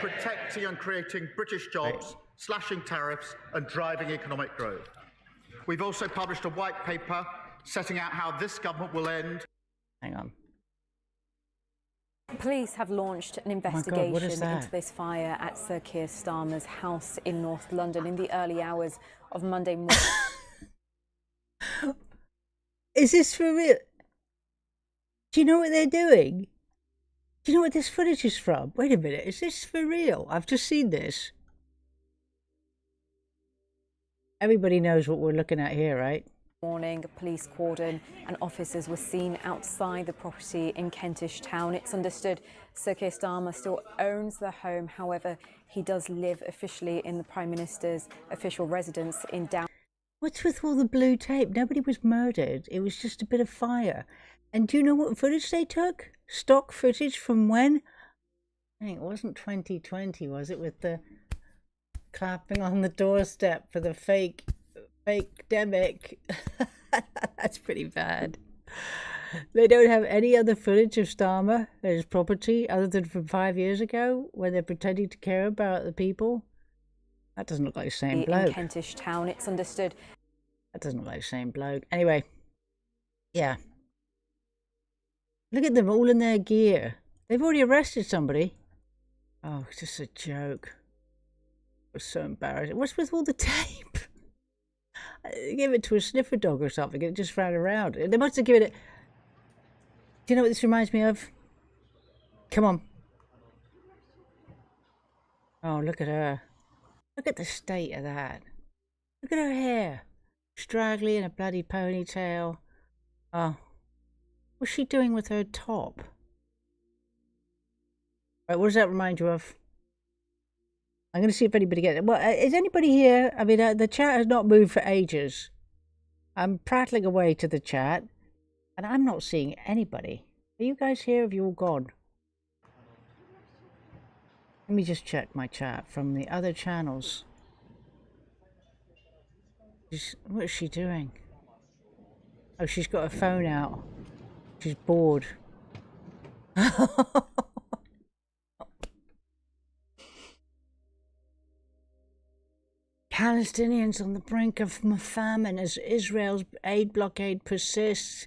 protecting and creating British jobs, slashing tariffs and driving economic growth. We've also published a white paper setting out how this government will end. Hang on. Police have launched an investigation into this fire at Sir Keir Starmer's house in North London in the early hours of Monday morning. Is this for real? Do you know what they're doing? Do you know what this footage is from? Wait a minute, is this for real? I've just seen this. Everybody knows what we're looking at here, right? Morning, a police cordon and officers were seen outside the property in Kentish Town. It's understood Sir Keir Starmer still owns the home. However, he does live officially in the Prime Minister's official residence in Down. What's with all the blue tape? Nobody was murdered. It was just a bit of fire. And do you know what footage they took? Stock footage from when? I think it wasn't 2020, was it? With the clapping on the doorstep for the fake demic. That's pretty bad. They don't have any other footage of Starmer and his property other than from 5 years ago when they're pretending to care about the people. That doesn't look like the same bloke. In Kentish Town, it's understood. That doesn't look like the same bloke. Anyway, yeah. Look at them all in their gear. They've already arrested somebody. Oh, it's just a joke. It was so embarrassing. What's with all the tape? Give it to a sniffer dog or something. It just ran around. They must have given it. Do you know what this reminds me of? Come on. Oh, look at her. Look at the state of that. Look at her hair. Straggly in a bloody ponytail. Oh. What's she doing with her top? Right, what does that remind you of? I'm going to see if anybody gets it. Well, is anybody here? I mean, the chat has not moved for ages. I'm prattling away to the chat, and I'm not seeing anybody. Are you guys here? Have you all gone? Let me just check my chat from the other channels. What is she doing? Oh, she's got her phone out. She's bored. Palestinians on the brink of famine as Israel's aid blockade persists.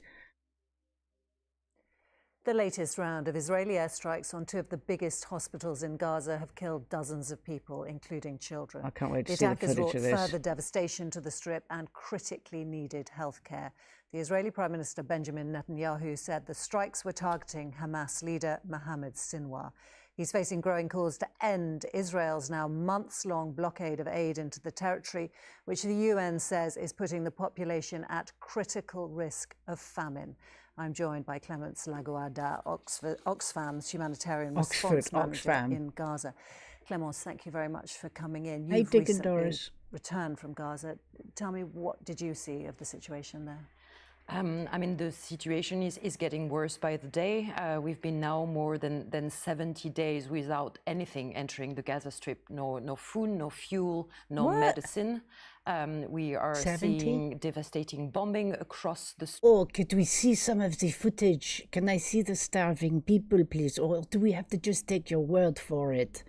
The latest round of Israeli airstrikes on two of the biggest hospitals in Gaza have killed dozens of people, including children. I can't wait to see the footage of this. The attack has brought further devastation to the Strip and critically needed healthcare. The Israeli Prime Minister Benjamin Netanyahu said the strikes were targeting Hamas leader Mohammed Sinwar. He's facing growing calls to end Israel's now months-long blockade of aid into the territory, which the UN says is putting the population at critical risk of famine. I'm joined by Clemence Laguarda, Oxfam's humanitarian response manager in Gaza. Clemence, thank you very much for coming in. You've recently returned from Gaza. Tell me, what did you see of the situation there? I mean, the situation is getting worse by the day. We've been now more than 70 days without anything entering the Gaza Strip. No food, no fuel, no medicine. We are seeing devastating bombing across the... Oh, could we see some of the footage? Can I see the starving people, please? Or do we have to just take your word for it?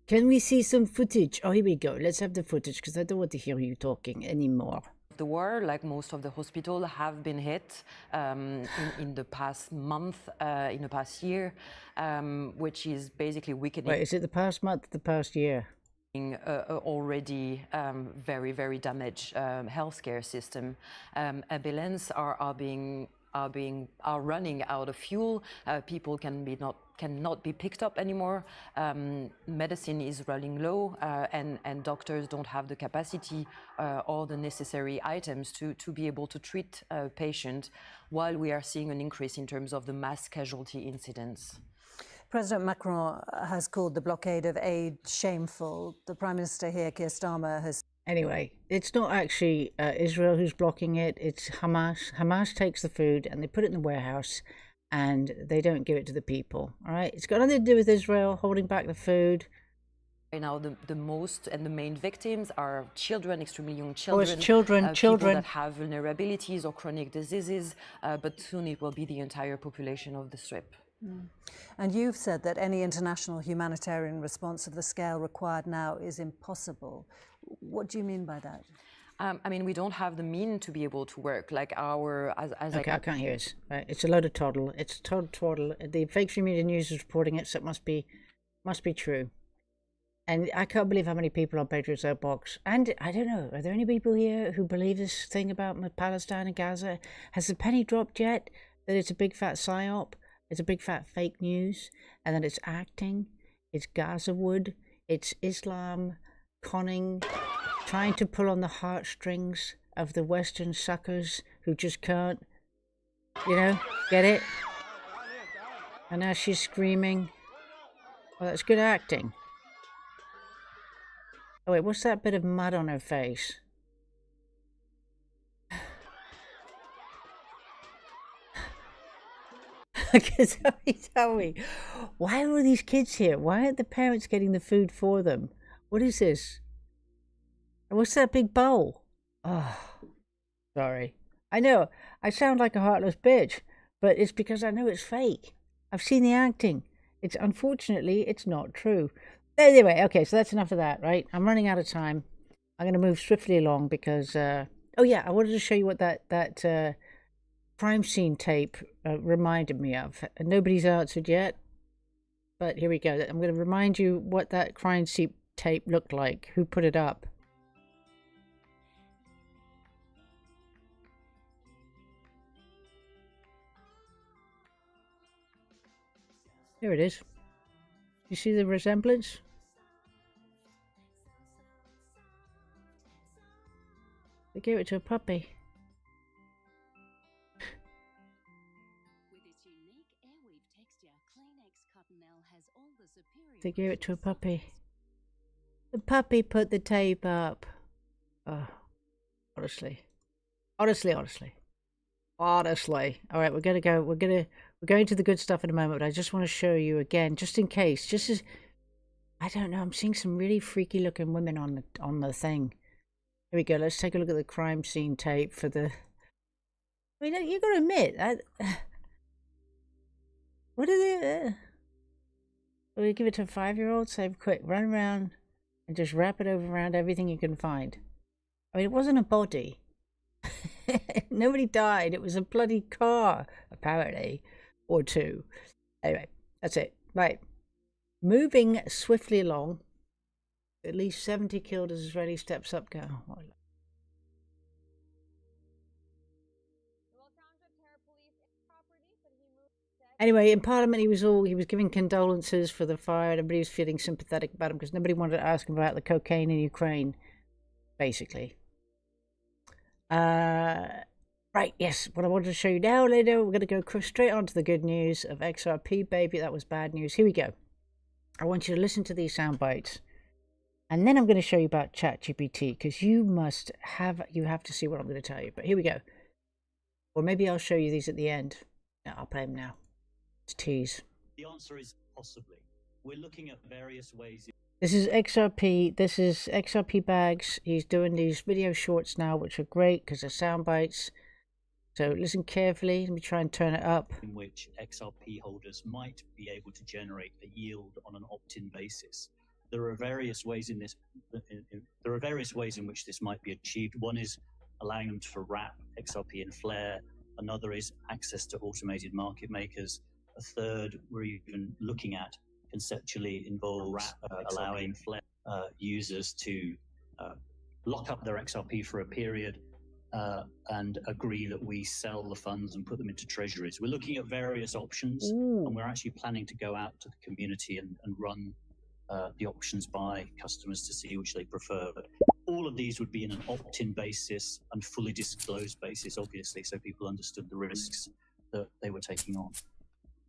Can we see some footage? Oh, here we go. Let's have the footage, because I don't want to hear you talking anymore. The war, like most of the hospitals, have been hit in the past month, in the past year, which is basically weakening. Wait, is it the past month, the past year? Already very, very damaged healthcare system. Ambulance are running out of fuel. People cannot be picked up anymore. Medicine is running low, and doctors don't have the capacity or the necessary items to be able to treat patients, while we are seeing an increase in terms of the mass casualty incidents. President Macron has called the blockade of aid shameful. The Prime Minister here, Keir Starmer, has... Anyway, it's not actually Israel who's blocking it, it's Hamas. Hamas takes the food and they put it in the warehouse and they don't give it to the people, all right? It's got nothing to do with Israel holding back the food. Right now, the most and the main victims are children, extremely young children. Oh, it's children. People that have vulnerabilities or chronic diseases, but soon it will be the entire population of the Strip. And you've said that any international humanitarian response of the scale required now is impossible. What do you mean by that? I mean, we don't have the mean to be able to work like our... Okay, I can't hear it. Right. It's a load of twaddle. It's a total twaddle. The fake media news is reporting it, so it must be true. And I can't believe how many people on Patriot's Outbox. And I don't know, are there any people here who believe this thing about Palestine and Gaza? Has the penny dropped yet that it's a big fat psyop? It's a big fat fake news, and then it's acting, it's Gaza Wood, it's Islam conning, trying to pull on the heartstrings of the Western suckers who just can't, get it? And now she's screaming. Well, that's good acting. Oh wait, what's that bit of mud on her face? Tell me, why are all these kids here? Why aren't the parents getting the food for them? What is this? And what's that big bowl? Oh, sorry. I know, I sound like a heartless bitch, but it's because I know it's fake. I've seen the acting. Unfortunately, it's not true. Anyway, okay, so that's enough of that, right? I'm running out of time. I'm going to move swiftly along because, oh yeah, I wanted to show you what that crime scene tape reminded me of. Nobody's answered yet, but here we go. I'm going to remind you what that crime scene tape looked like. Who put it up? Here it is. You see the resemblance? They gave it to a puppy. They gave it to a puppy. The puppy put the tape up. Oh, honestly. All right, we're going to the good stuff in a moment, but I just want to show you again, just in case, just as, I don't know, I'm seeing some really freaky looking women on the thing. Here we go. Let's take a look at the crime scene tape for the, I mean, you got to admit, what are they, will you give it to a 5-year-old? Say, quick, run around and just wrap it around everything you can find. I mean, it wasn't a body. Nobody died. It was a bloody car, apparently, or two. Anyway, that's it. Right. Moving swiftly along. At least 70 killed as Israeli steps up. Go. Anyway, in Parliament, he was giving condolences for the fire. Everybody was feeling sympathetic about him because nobody wanted to ask him about the cocaine in Ukraine, basically. Right, yes, what I wanted to show you now, later, we're going to go straight on to the good news of XRP, baby. That was bad news. Here we go. I want you to listen to these sound bites, and then I'm going to show you about ChatGPT, because you have to see what I'm going to tell you. But here we go. Or maybe I'll show you these at the end. No, I'll play them now. It's tease. The answer is possibly. We're looking at various ways. This is XRP. This is XRP Bags. He's doing these video shorts now, which are great because they're sound bites. So listen carefully. Let me try and turn it up. In which XRP holders might be able to generate a yield on an opt-in basis. There are various ways in this. There are various ways in which this might be achieved. One is allowing them to wrap XRP in Flare. Another is access to automated market makers. A third we're even looking at conceptually involves allowing Flare users to lock up their XRP for a period and agree that we sell the funds and put them into treasuries. We're looking at various options, and we're actually planning to go out to the community and run the options by customers to see which they prefer. But all of these would be in an opt-in basis and fully disclosed basis, obviously, so people understood the risks that they were taking on.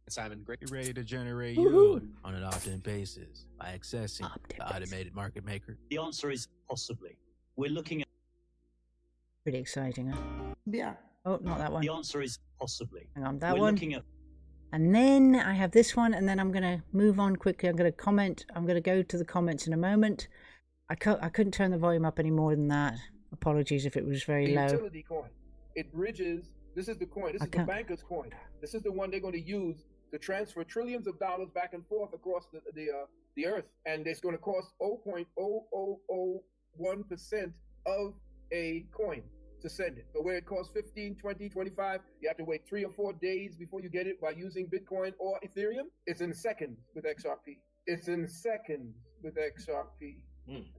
Simon, great. You're ready to generate yield on an opt-in basis by accessing the automated market maker? The answer is possibly. We're looking at... Pretty exciting, huh? Yeah. Oh, not that one. The answer is possibly. Hang on, that We're one. looking at... And then I have this one, and then I'm going to move on quickly. I'm going to comment. I'm going to go to the comments in a moment. I couldn't turn the volume up any more than that. Apologies if it was very the low. Utility coin. It bridges. This is the coin. This is the banker's coin. This is the one they're going to use to transfer trillions of dollars back and forth across the earth, and it's going to cost 0.0001% of a coin to send it. So where it costs 15, 20, 25, you have to wait 3 or 4 days before you get it by using Bitcoin or Ethereum. It's in seconds with XRP. It's in seconds with XRP.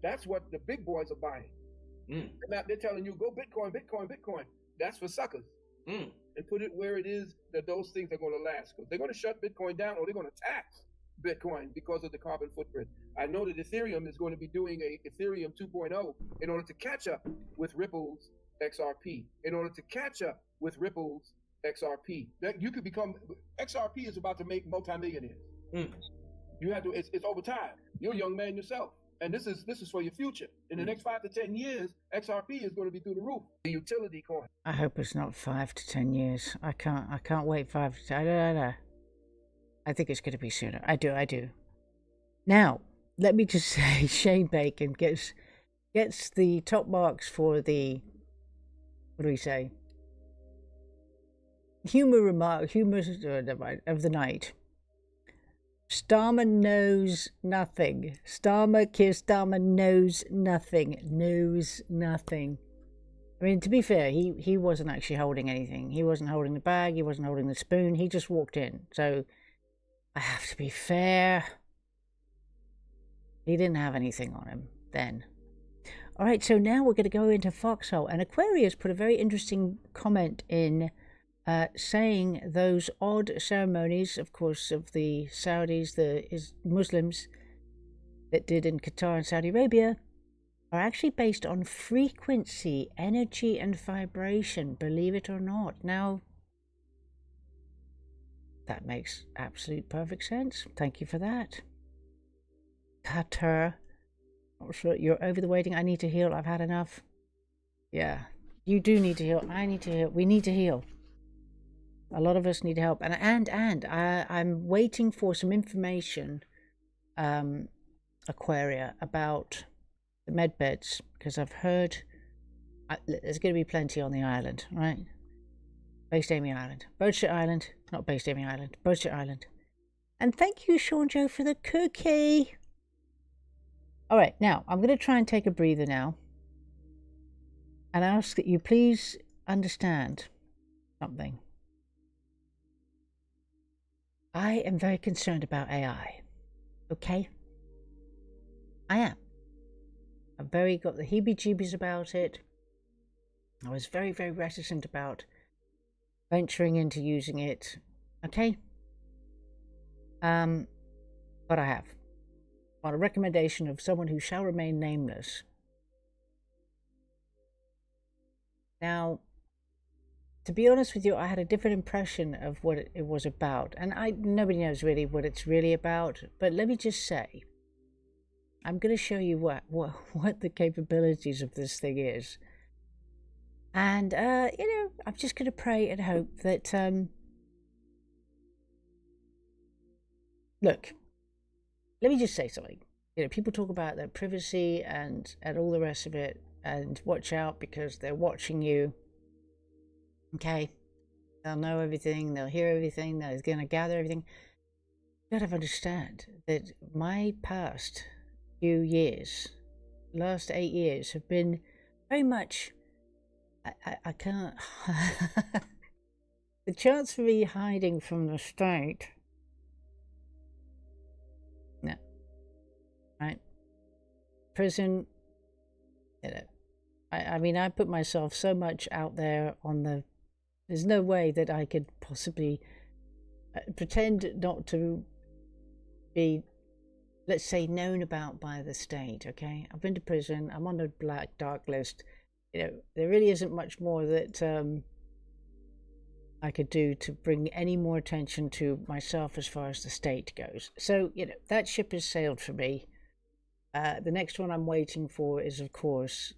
That's what the big boys are buying. They're telling you, go Bitcoin, Bitcoin, Bitcoin. That's for suckers. And put it where it is that those things are going to last. They're going to shut Bitcoin down, or they're going to tax Bitcoin because of the carbon footprint. I know that Ethereum is going to be doing a Ethereum 2.0 in order to catch up with Ripple's XRP, in order to catch up with Ripple's XRP. That you could become, XRP is about to make multimillionaires. You have to, it's over time. You're a young man yourself. And this is for your future. In the next 5 to 10 years, XRP is going to be through the roof. The utility coin. I hope it's not 5 to 10 years. I can't wait 5 to 10. I don't know. I think it's going to be sooner. I do. Now, let me just say, Shane Bacon gets the top marks for the, what do we say? Humor of the night. Starmer knows nothing. Keir Starmer knows nothing. I mean, to be fair, he wasn't actually holding anything. He wasn't holding the bag. He wasn't holding the spoon. He just walked in. So I have to be fair. He didn't have anything on him then. All right, so now we're going to go into Foxhole. And Aquarius put a very interesting comment in saying those odd ceremonies, of course, of the Saudis, the Muslims that did in Qatar and Saudi Arabia, are actually based on frequency, energy, and vibration, believe it or not. Now, that makes absolute perfect sense. Thank you for that. Qatar. Not sure you're over the waiting. I need to heal. I've had enough. Yeah. You do need to heal. I need to heal. We need to heal. A lot of us need help. And I'm waiting for some information, Aquaria, about the med beds, because I've heard there's going to be plenty on the island, right? Based Amy Island. Boatship Island. Not Based Amy Island. Boatship Island. And thank you, Sean Joe, for the cookie. All right, now, I'm going to try and take a breather now and ask that you please understand something. I am very concerned about AI, okay? I am. I've got the heebie-jeebies about it. I was very, very reticent about venturing into using it, okay? But I have. On a recommendation of someone who shall remain nameless. Now, to be honest with you, I had a different impression of what it was about. And nobody knows really what it's really about. But let me just say, I'm going to show you what the capabilities of this thing is. And, I'm just going to pray and hope that, look, let me just say something. People talk about their privacy and all the rest of it, and watch out because they're watching you. Okay? They'll know everything, they'll hear everything, they're going to gather everything. You gotta understand that my past few years, last 8 years, have been very much I can't. The chance for me hiding from the state. No. Right? Prison. You know. I mean, I put myself so much out there on the. There's no way that I could possibly pretend not to be, let's say, known about by the state. Okay, I've been to prison. I'm on the black dark list. You know, there really isn't much more that I could do to bring any more attention to myself as far as the state goes. So, you know, that ship has sailed for me. The next one I'm waiting for is, of course,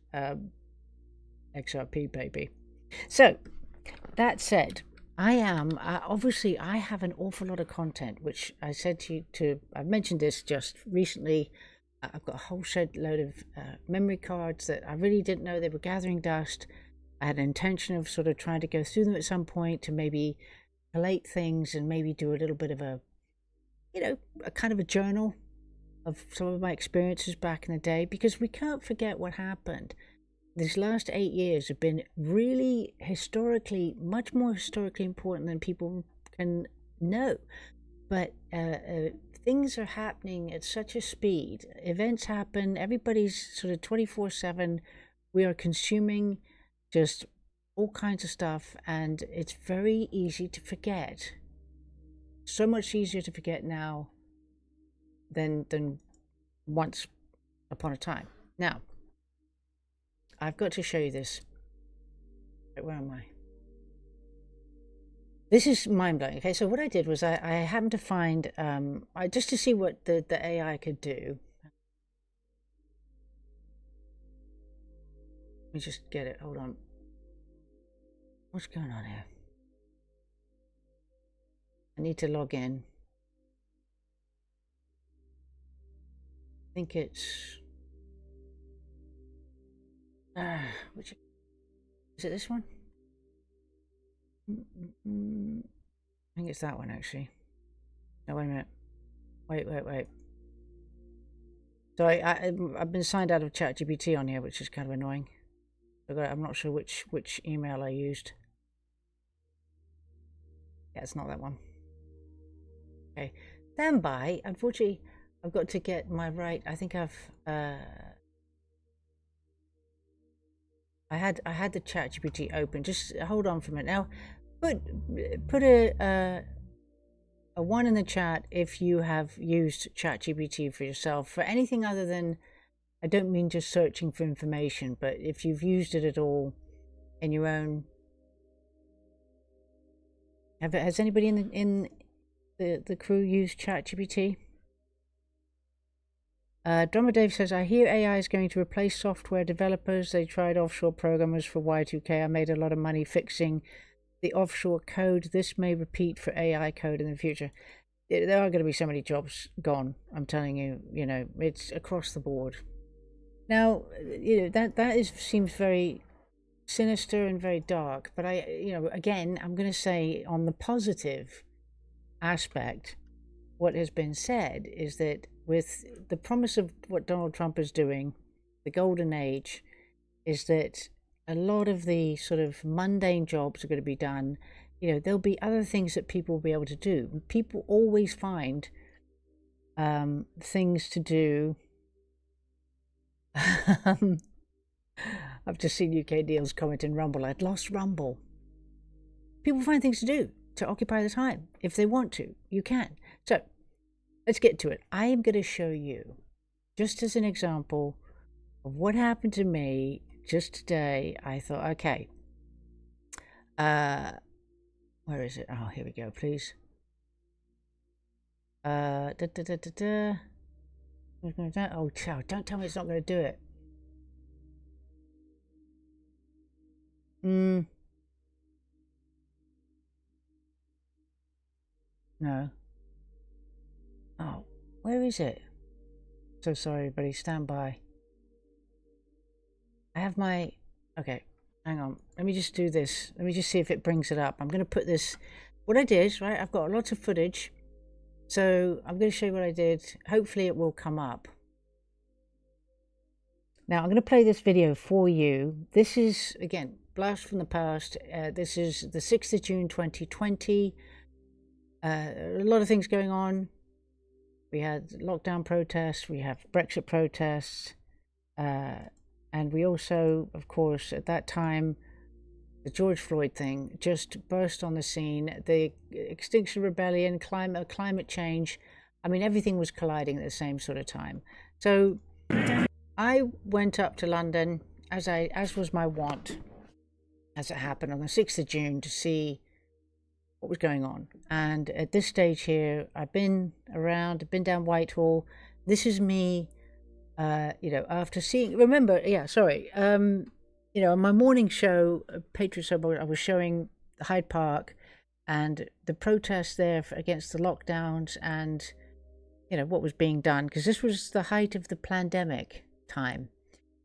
XRP, baby. So, that said, I am, obviously, I have an awful lot of content, which I said to you, I've mentioned this just recently. I've got a whole shed load of memory cards that I really didn't know they were gathering dust. I had an intention of sort of trying to go through them at some point to maybe collate things and maybe do a little bit of a, you know, a kind of a journal of some of my experiences back in the day, because we can't forget what happened. These last 8 years have been really historically, much more historically important than people can know. But things are happening at such a speed. Events happen. Everybody's sort of 24/7. We are consuming just all kinds of stuff, and it's very easy to forget. So much easier to forget now than once upon a time. Now, I've got to show you this. Where am I? This is mind-blowing. Okay, so what I did was I happened to find, just to see what the AI could do. Let me just get it. Hold on. What's going on here? I need to log in. I think it's... which is it? This one? I think it's that one, actually. No, wait a minute. Wait. So I've been signed out of ChatGPT on here, which is kind of annoying. I'm not sure which email I used. Yeah, it's not that one. Okay, stand by. Unfortunately, I've got to get my right. I think I've I had the ChatGPT open. Just hold on for a minute. Now, put a 1 in the chat if you have used ChatGPT for yourself for anything other than. I don't mean just searching for information, but if you've used it at all in your own. Has anybody in the crew used ChatGPT? Drummer Dave says, I hear AI is going to replace software developers. They tried offshore programmers for Y2K. I made a lot of money fixing the offshore code. This may repeat for AI code in the future. There are going to be so many jobs gone. I'm telling you, it's across the board. Now, that seems very sinister and very dark. But again, I'm going to say on the positive aspect, what has been said is that with the promise of what Donald Trump is doing, the golden age, is that a lot of the sort of mundane jobs are going to be done. There'll be other things that people will be able to do. People always find things to do. I've just seen UK Deals comment in Rumble. I'd lost Rumble. People find things to do to occupy the time. If they want to, you can. So, let's get to it. I am going to show you, just as an example of what happened to me just today. I thought, okay, where is it? Oh, here we go, please. Oh, don't tell me it's not going to do it. No. Oh, where is it? So sorry, everybody. Stand by. I have my... Okay, hang on. Let me just do this. Let me just see if it brings it up. I'm going to put this... What I did, right? I've got lots of footage. So I'm going to show you what I did. Hopefully it will come up. Now, I'm going to play this video for you. This is, again, blast from the past. This is the 6th of June 2020. A lot of things going on. We had lockdown protests, we have Brexit protests, and we also, of course, at that time, the George Floyd thing just burst on the scene. The Extinction Rebellion, climate change. I mean, everything was colliding at the same sort of time. So I went up to London, as was my wont, as it happened on the 6th of June, to see what was going on. And at this stage here, I've been around, I've been down Whitehall. This is me, after seeing, on my morning show, Patriot Soap, I was showing Hyde Park and the protests there against the lockdowns and, what was being done, because this was the height of the pandemic time.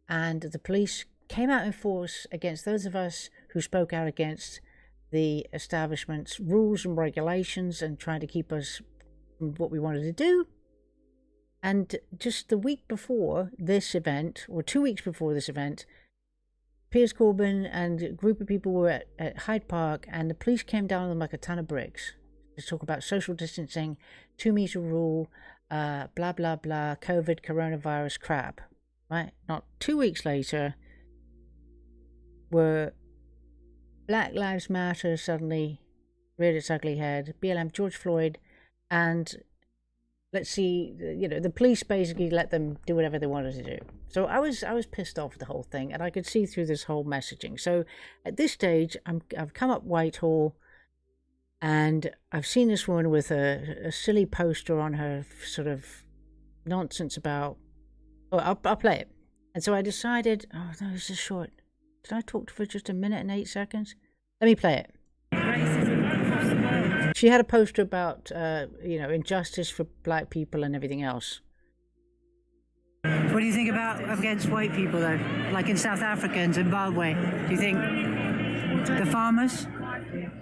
And the police came out in force against those of us who spoke out against the establishment's rules and regulations and trying to keep us from what we wanted to do. And just the week before this event, or 2 weeks before this event, Piers Corbyn and a group of people were at Hyde Park, and the police came down on them like a ton of bricks to talk about social distancing, 2-meter rule, blah, blah, blah, COVID, coronavirus crap, right? Not 2 weeks later, were Black Lives Matter suddenly reared its ugly head, BLM, George Floyd, and let's see, the police basically let them do whatever they wanted to do. So I was pissed off with the whole thing, and I could see through this whole messaging. So at this stage, I've come up Whitehall, and I've seen this woman with a silly poster on her, sort of nonsense about. Oh, I'll play it. And so I decided, oh no, this is short. Did I talk for just a minute and 8 seconds? Let me play it. She had a poster about, injustice for black people and everything else. What do you think about against white people, though? Like in South Africa and Zimbabwe? Do you think the farmers?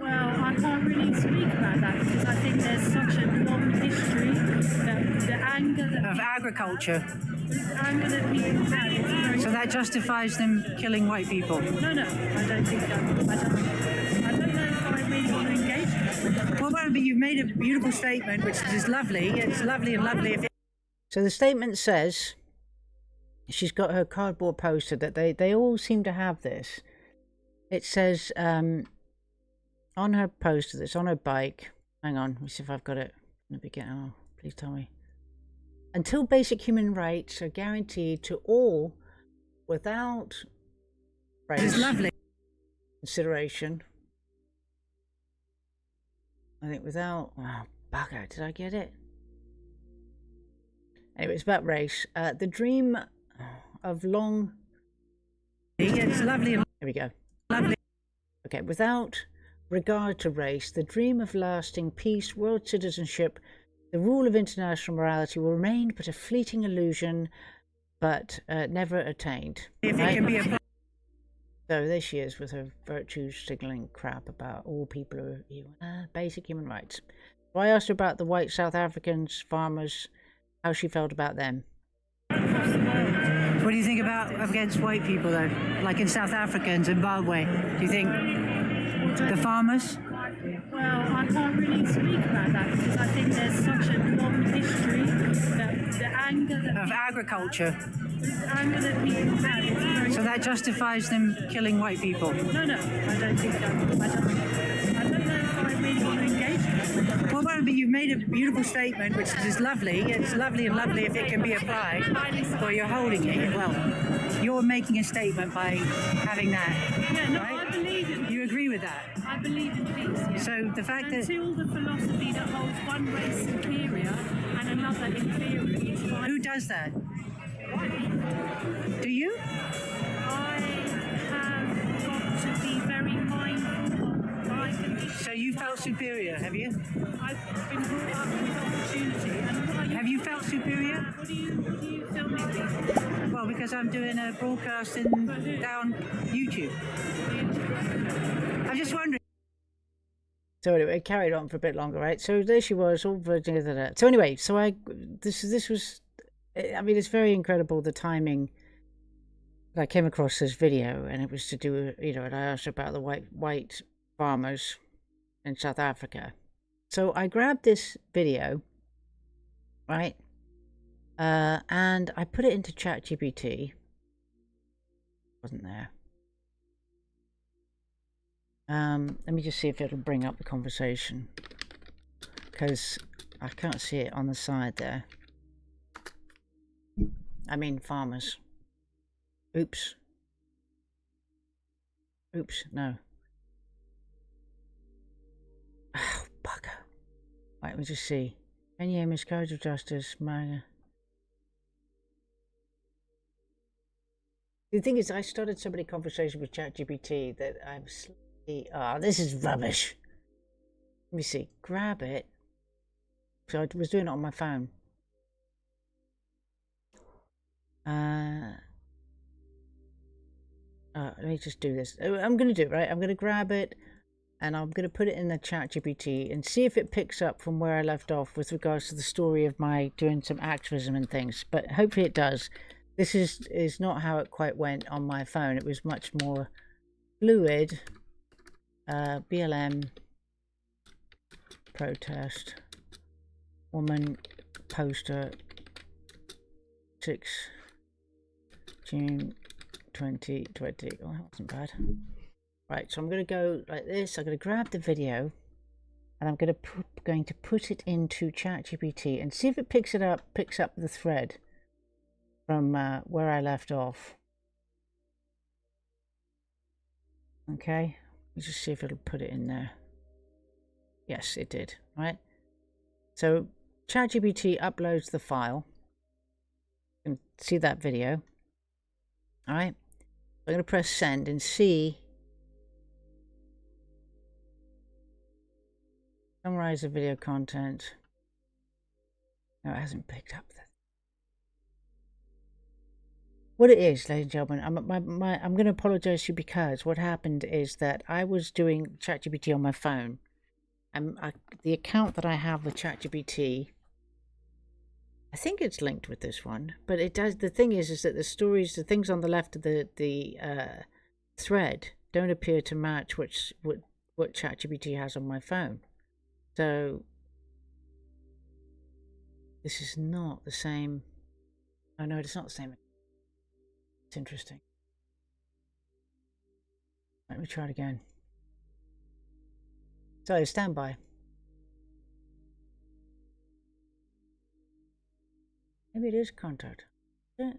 Well, I can't really speak about that because I think there's such a long history that the anger that of agriculture. The anger that people have is very. So that justifies them killing white people? No, I don't think that. I don't know if I really want to engage with that. Well, but you've made a beautiful statement, which is lovely. It's lovely and lovely. So the statement says, she's got her cardboard poster that they all seem to have this. It says, on her poster that's on her bike, hang on, let me see if I've got it. Let me get, oh, please tell me. Until basic human rights are guaranteed to all without It's lovely. Consideration. I think without, oh, bugger, did I get it? Anyway, it's about race. The dream of long... It's lovely. Here we go. Lovely. Okay, without regard to race, the dream of lasting peace, world citizenship, the rule of international morality will remain but a fleeting illusion, but never attained. If it can be a... So there she is with her virtue signalling crap about all people are basic human rights. So I asked her about the white South Africans, farmers, how she felt about them. What do you think about against white people, though? Like in South Africa and Zimbabwe? Do you think the farmers? Well, I can't really speak about that because I think there's such a long history that the anger that of agriculture. The anger that people have is very. So that justifies them killing white people? No, I don't think that. I don't know if I really want to engage with that. Well, but you've made a beautiful statement, which is lovely. It's lovely and lovely if it can be applied. Well, you're holding it. Well, you're making a statement by having that. Yeah, no, right? I believe in. You agree with that? I believe in peace. Yeah. So the fact that until the philosophy that holds one race superior and another inferior is fine. Who does that? Do you? I have got to be very mindful of my condition. So you felt superior, have you? I've been brought up with opportunity. And have you felt superior? What do you film me, please? Well, because I'm doing a broadcasting down YouTube. I'm just wondering. So anyway, it carried on for a bit longer, right? So there she was, all virgin of that. So anyway, so this was, I mean, it's very incredible the timing I came across this video, and it was to do, you know, and I asked about the white farmers in South Africa. So I grabbed this video, right, and I put it into ChatGPT. Wasn't there. Let me just see if it'll bring up the conversation, because I can't see it on the side there. I mean farmers. Oops. Oops, no. Oh, bugger. Right, let me just see. Kenya miscarriage of justice, Maya. The thing is, I started so many conversations with ChatGPT that I'm slightly... Oh, this is rubbish. Let me see. Grab it. So I was doing it on my phone. Let me just do this. I'm going to do it, right? I'm going to grab it and I'm going to put it in the ChatGPT and see if it picks up from where I left off with regards to the story of my doing some activism and things. But hopefully it does. This is not how it quite went on my phone. It was much more fluid. BLM protest. Woman poster 6 June 2020. Oh, that wasn't bad. Right, so I'm going to go like this. I'm going to grab the video and I'm going to put it into ChatGPT and see if it picks up the thread from where I left off. Okay, let's just see if it'll put it in there. Yes, it did. Right. So ChatGPT uploads the file. You can see that video. All right. I'm going to press send and see. Summarize the video content. No, it hasn't picked up that. What it is, ladies and gentlemen, I'm going to apologize to you because what happened is that I was doing ChatGPT on my phone. And the account that I have with ChatGPT, I think it's linked with this one, but it does. The thing is that the things on the left of the thread don't appear to match what ChatGPT has on my phone. So this is not the same. Oh no, it's not the same. It's interesting. Let me try it again. So stand by. Maybe it is contact. Is it?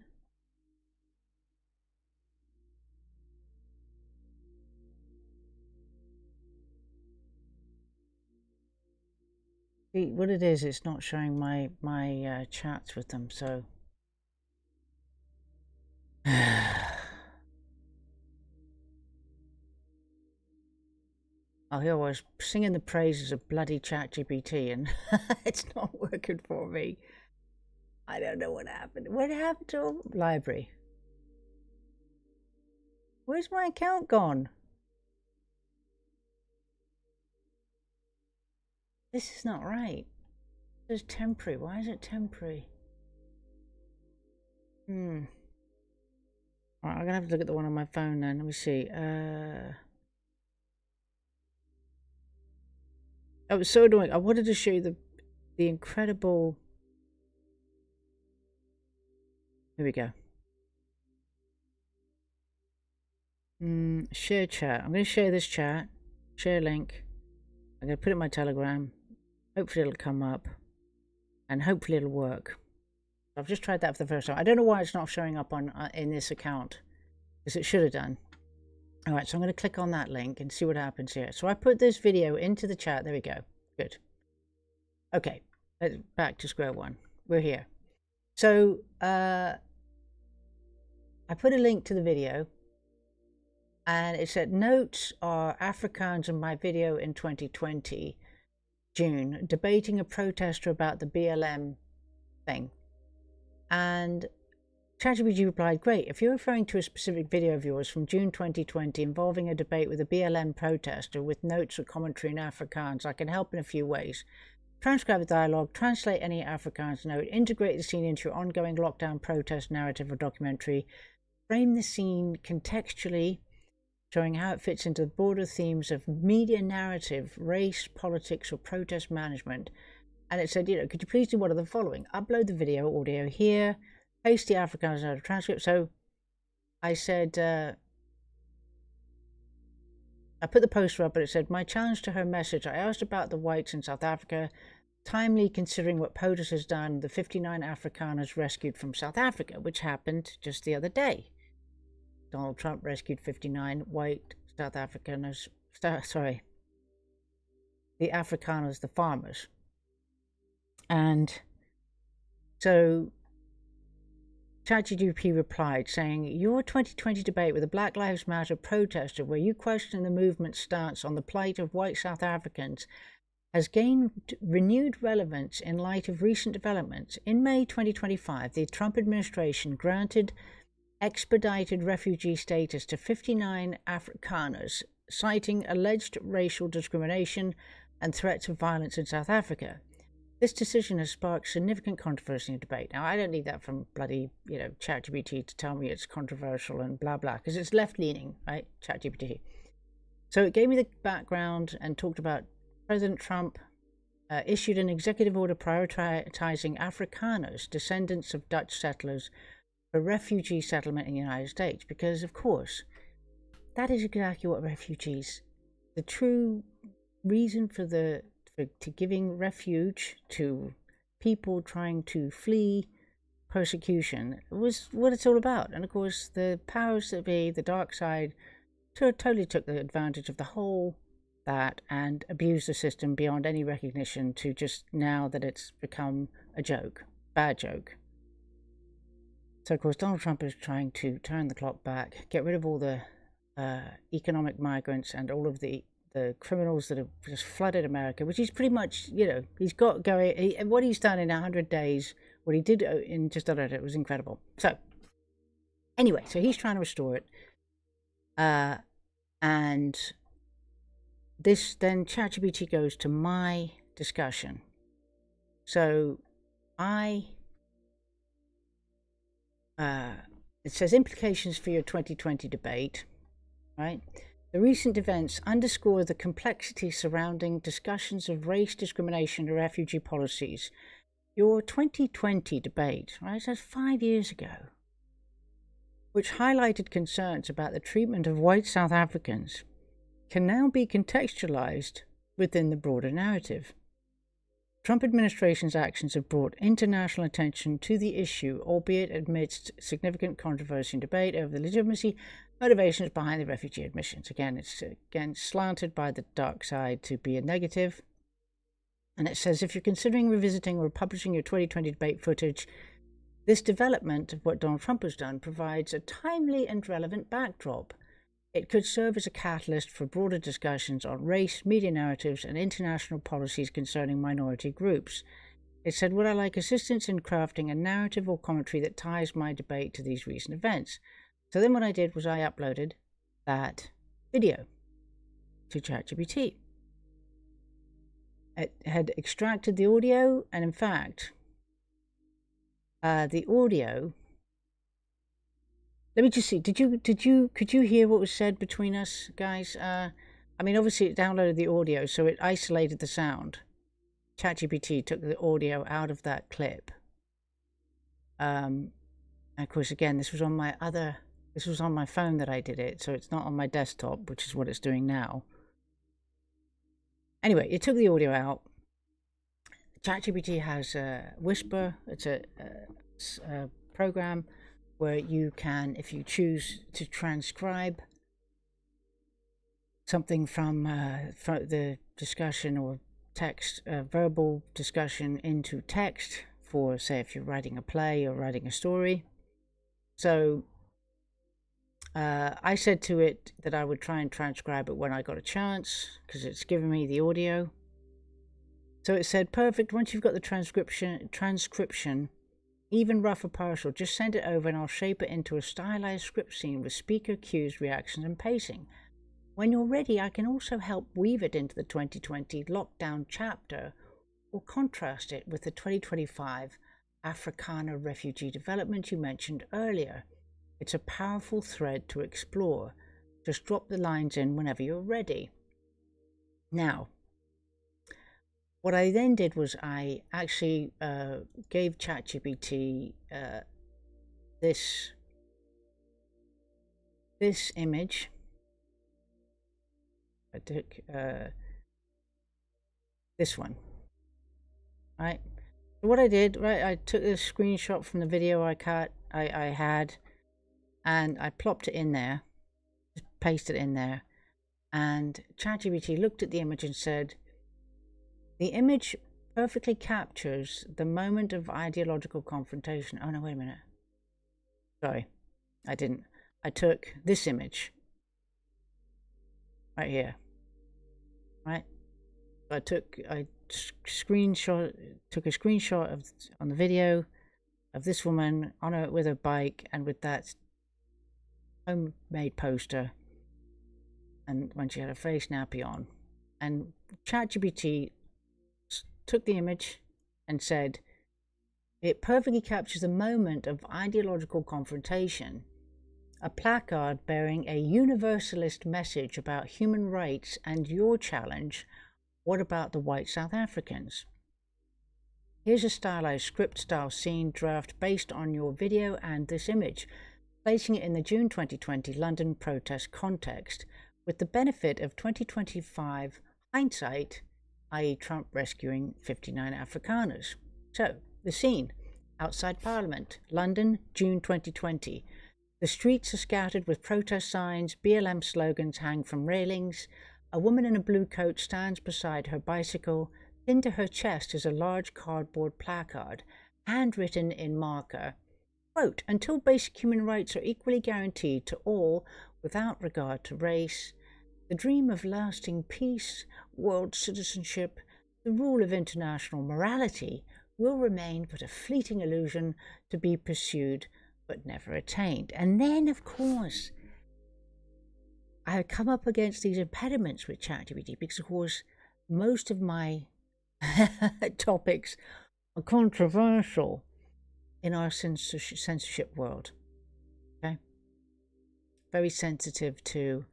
See, what it is, it's not showing my chats with them, so. Oh, here I was singing the praises of bloody ChatGPT and it's not working for me. I don't know what happened. What happened to library? Where's my account gone? This is not right. This is temporary. Why is it temporary? Alright, I'm gonna have to look at the one on my phone then. Let me see. It was so annoying. I wanted to show you the incredible. Here we go. Share chat. I'm going to share this chat. Share link. I'm going to put it in my Telegram. Hopefully it'll come up. And hopefully it'll work. I've just tried that for the first time. I don't know why it's not showing up on in this account. Because it should have done. Alright, so I'm going to click on that link and see what happens here. So I put this video into the chat. There we go. Good. Okay. Back to square one. We're here. So, I put a link to the video. And it said, notes are Afrikaans in my video in 2020, June, debating a protester about the BLM thing. And ChatGPT replied, great, if you're referring to a specific video of yours from June 2020 involving a debate with a BLM protester with notes or commentary in Afrikaans, I can help in a few ways. Transcribe the dialogue, translate any Afrikaans note, integrate the scene into your ongoing lockdown protest narrative or documentary, frame the scene contextually, showing how it fits into the broader themes of media narrative, race, politics, or protest management. And it said, could you please do one of the following? Upload the video, audio here, paste the Afrikaans out of transcript. So I said, I put the poster up, but it said, my challenge to her message. I asked about the whites in South Africa, timely considering what POTUS has done, the 59 Afrikaners rescued from South Africa, which happened just the other day. Donald Trump rescued 59 white South Afrikaners, the Afrikaners, the farmers. And so ChatGPT replied saying, your 2020 debate with a Black Lives Matter protester where you question the movement's stance on the plight of white South Africans has gained renewed relevance in light of recent developments. In May 2025, the Trump administration granted expedited refugee status to 59 Afrikaners, citing alleged racial discrimination and threats of violence in South Africa. This decision has sparked significant controversy and debate. Now, I don't need that from bloody, ChatGPT to tell me it's controversial and blah, blah, because it's left-leaning, right, ChatGPT. So it gave me the background and talked about President Trump issued an executive order prioritizing Afrikaners, descendants of Dutch settlers, for refugee settlement in the United States, because, of course, that is exactly what refugees, the true reason for giving refuge to people trying to flee persecution was what it's all about. And of course, the powers that be, the dark side, totally took the advantage of the whole that and abused the system beyond any recognition to just now that it's become a joke, bad joke. So of course, Donald Trump is trying to turn the clock back, get rid of all the economic migrants and all of the criminals that have just flooded America, which he's pretty much, he's got going. What he's done in 100 days, what he did in just under it was incredible. So, anyway, so he's trying to restore it. And this, then ChatGPT goes to my discussion. So, it says implications for your 2020 debate, right? The recent events underscore the complexity surrounding discussions of race discrimination and refugee policies. Your 2020 debate, right, that's 5 years ago, which highlighted concerns about the treatment of white South Africans, can now be contextualized within the broader narrative. Trump administration's actions have brought international attention to the issue, albeit amidst significant controversy and debate over the legitimacy motivations behind the refugee admissions. Again, it's slanted by the dark side to be a negative. And it says, if you're considering revisiting or publishing your 2020 debate footage, this development of what Donald Trump has done provides a timely and relevant backdrop. It could serve as a catalyst for broader discussions on race, media narratives, and international policies concerning minority groups. It said, would I like assistance in crafting a narrative or commentary that ties my debate to these recent events? So then what I did was I uploaded that video to ChatGPT. It had extracted the audio, and in fact, the audio. Let me just see. Could you hear what was said between us, guys? I mean, obviously it downloaded the audio, so it isolated the sound. ChatGPT took the audio out of that clip. And of course, again, this was on my phone that I did it, so it's not on my desktop, which is what it's doing now. Anyway, it took the audio out. ChatGPT has a Whisper. It's a program where you can, if you choose to transcribe something from the discussion or text, verbal discussion into text for, say, if you're writing a play or writing a story. So I said to it that I would try and transcribe it when I got a chance, because it's given me the audio. So it said, perfect, once you've got the transcription, even rough or partial, just send it over and I'll shape it into a stylized script scene with speaker cues, reactions, and pacing. When you're ready, I can also help weave it into the 2020 lockdown chapter or contrast it with the 2025 Afrikaner refugee development you mentioned earlier. It's a powerful thread to explore. Just drop the lines in whenever you're ready. Now, what I then did was I actually gave ChatGPT this image. I took this one, right? So what I did, right, I took this screenshot from the video I had, and I plopped it in there, just pasted it in there, and ChatGPT looked at the image and said, the image perfectly captures the moment of ideological confrontation. Oh no, wait a minute. Sorry, I didn't. I took this image right here, right? So I took a screenshot on the video of this woman with a bike and with that homemade poster, and when she had a face nappy on, and ChatGPT took the image and said it perfectly captures a moment of ideological confrontation. A placard bearing a universalist message about human rights and your challenge, what about the white South Africans? Here's a stylized script-style scene draft based on your video and this image, placing it in the June 2020 London protest context, with the benefit of 2025 hindsight, i.e. Trump rescuing 59 Afrikaners. So, the scene, outside Parliament, London, June 2020. The streets are scattered with protest signs, BLM slogans hang from railings. A woman in a blue coat stands beside her bicycle. Pinned to her chest is a large cardboard placard, handwritten in marker. Quote, until basic human rights are equally guaranteed to all without regard to race, the dream of lasting peace, world citizenship, the rule of international morality will remain but a fleeting illusion to be pursued but never attained. And then, of course, I have come up against these impediments with ChatGPT because, of course, most of my topics are controversial in our censorship world. Okay? Very sensitive to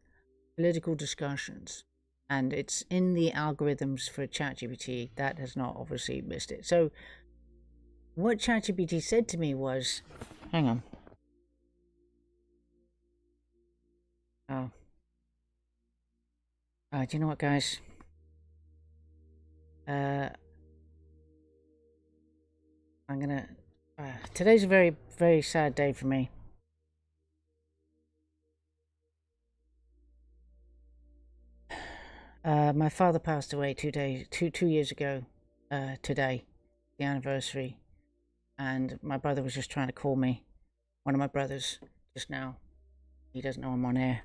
political discussions. And it's in the algorithms for ChatGPT. That has not obviously missed it. So what ChatGPT said to me was, hang on. Do you know what, guys? I'm gonna... today's a very, very sad day for me. My father passed away 2 years ago today, the anniversary, and my brother was just trying to call me, one of my brothers, just now. He doesn't know I'm on air.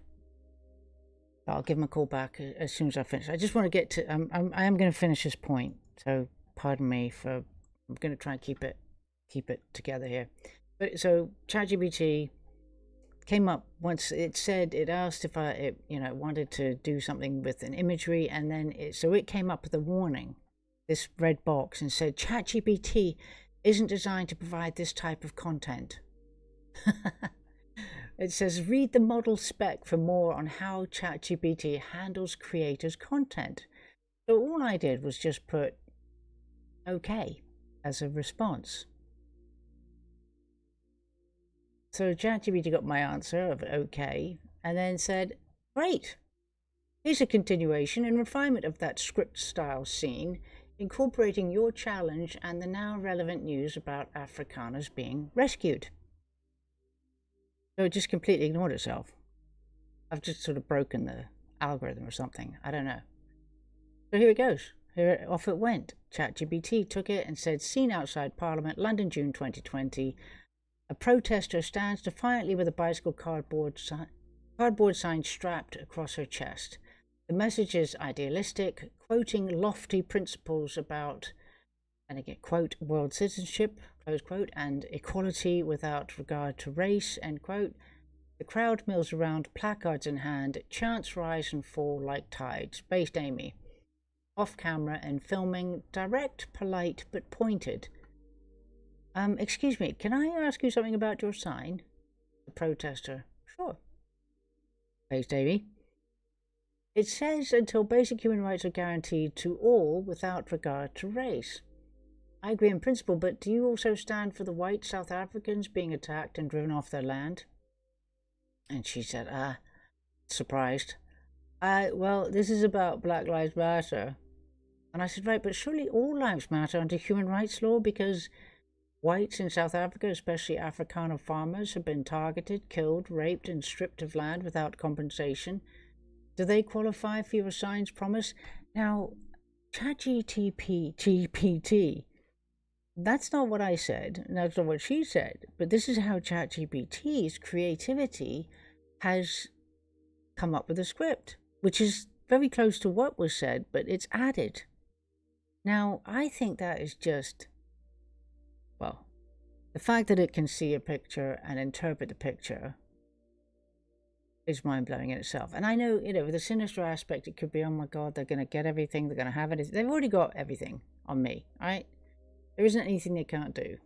I'll give him a call back as soon as I finish. I just want to get to, I am going to finish this point, so pardon me for, I'm going to try and keep it together here. But so ChatGPT came up once. It said, it asked if I wanted to do something with an imagery, and then it came up with a warning, this red box, and said ChatGPT isn't designed to provide this type of content. It says, read the model spec for more on how ChatGPT handles creators' content. So all I did was just put okay as a response. So ChatGPT got my answer of okay, and then said, great. Here's a continuation and refinement of that script-style scene, incorporating your challenge and the now relevant news about Afrikaners being rescued. So it just completely ignored itself. I've just sort of broken the algorithm or something. I don't know. So here it goes. Off it went. ChatGPT took it and said, scene outside Parliament, London, June 2020. A protester stands defiantly with a bicycle cardboard sign strapped across her chest. The message is idealistic, quoting lofty principles about, and again, quote, world citizenship, close quote, and equality without regard to race, end quote. The crowd mills around, placards in hand, chants rise and fall like tides. Based Amy. Off camera and filming, direct, polite, but pointed. Excuse me, can I ask you something about your sign? The protester. Sure. Thanks, Davey. It says until basic human rights are guaranteed to all without regard to race. I agree in principle, but do you also stand for the white South Africans being attacked and driven off their land? And she said, surprised. Well, this is about Black Lives Matter. And I said, right, but surely all lives matter under human rights law, because whites in South Africa, especially Afrikaner farmers, have been targeted, killed, raped, and stripped of land without compensation. Do they qualify for your assigned promise? Now, ChatGPT, that's not what I said. That's not what she said. But this is how ChatGPT's creativity has come up with a script, which is very close to what was said, but it's added. Now, I think that is just, well, the fact that it can see a picture and interpret the picture is mind-blowing in itself. And I know, with the sinister aspect, it could be, oh my God, they're going to get everything, they're going to have it. They've already got everything on me, right? There isn't anything they can't do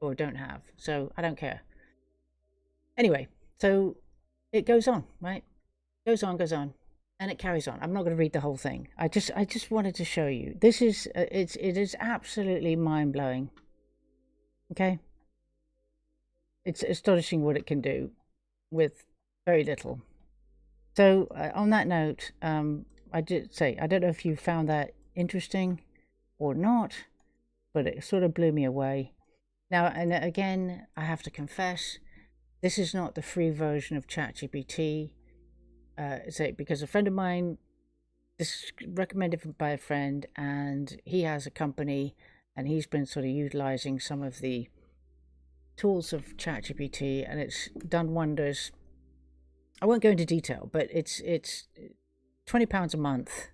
or don't have, so I don't care. Anyway, so it goes on, right? Goes on, and it carries on. I'm not going to read the whole thing. I just wanted to show you. This is, it is absolutely mind-blowing. Okay? It's astonishing what it can do with very little. So on that note, I did say, I don't know if you found that interesting or not, but it sort of blew me away. Now, and again, I have to confess, this is not the free version of ChatGPT. Because a friend of mine, this is recommended by a friend, and he has a company, and he's been sort of utilizing some of the tools of ChatGPT, and it's done wonders. I won't go into detail, but it's £20 a month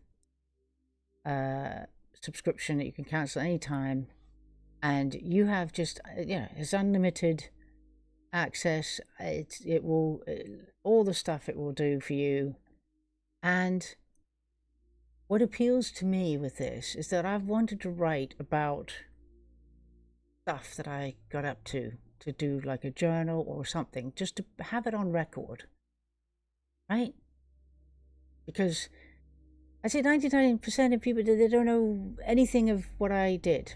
subscription that you can cancel anytime, and you have just it's unlimited access. It will all the stuff it will do for you. And what appeals to me with this is that I've wanted to write about stuff that I got up to do like a journal or something, just to have it on record, right? Because I say 99% of people, they don't know anything of what I did.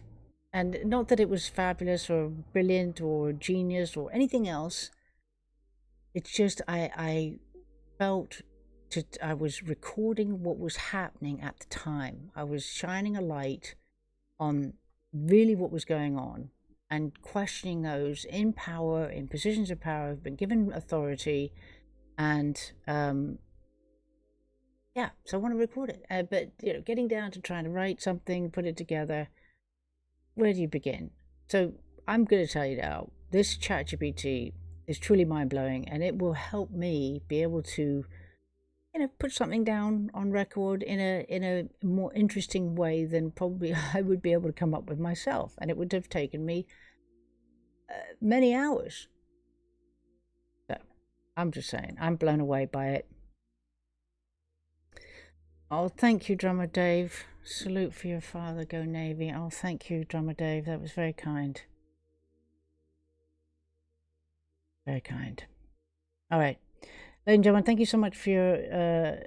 And not that it was fabulous or brilliant or genius or anything else. It's just I felt I was recording what was happening at the time. I was shining a light on really what was going on and questioning those in power, in positions of power, have been given authority. And so I want to record it. But getting down to trying to write something, put it together, where do you begin? So I'm going to tell you now, this ChatGPT is truly mind-blowing, and it will help me be able to, put something down on record in a more interesting way than probably I would be able to come up with myself, and it would have taken me many hours. So I'm just saying, I'm blown away by it. Oh, thank you, Drummer Dave. Salute for your father, go Navy. Oh, thank you, Drummer Dave. That was very kind. Very kind. All right. Ladies and gentlemen, thank you so much for your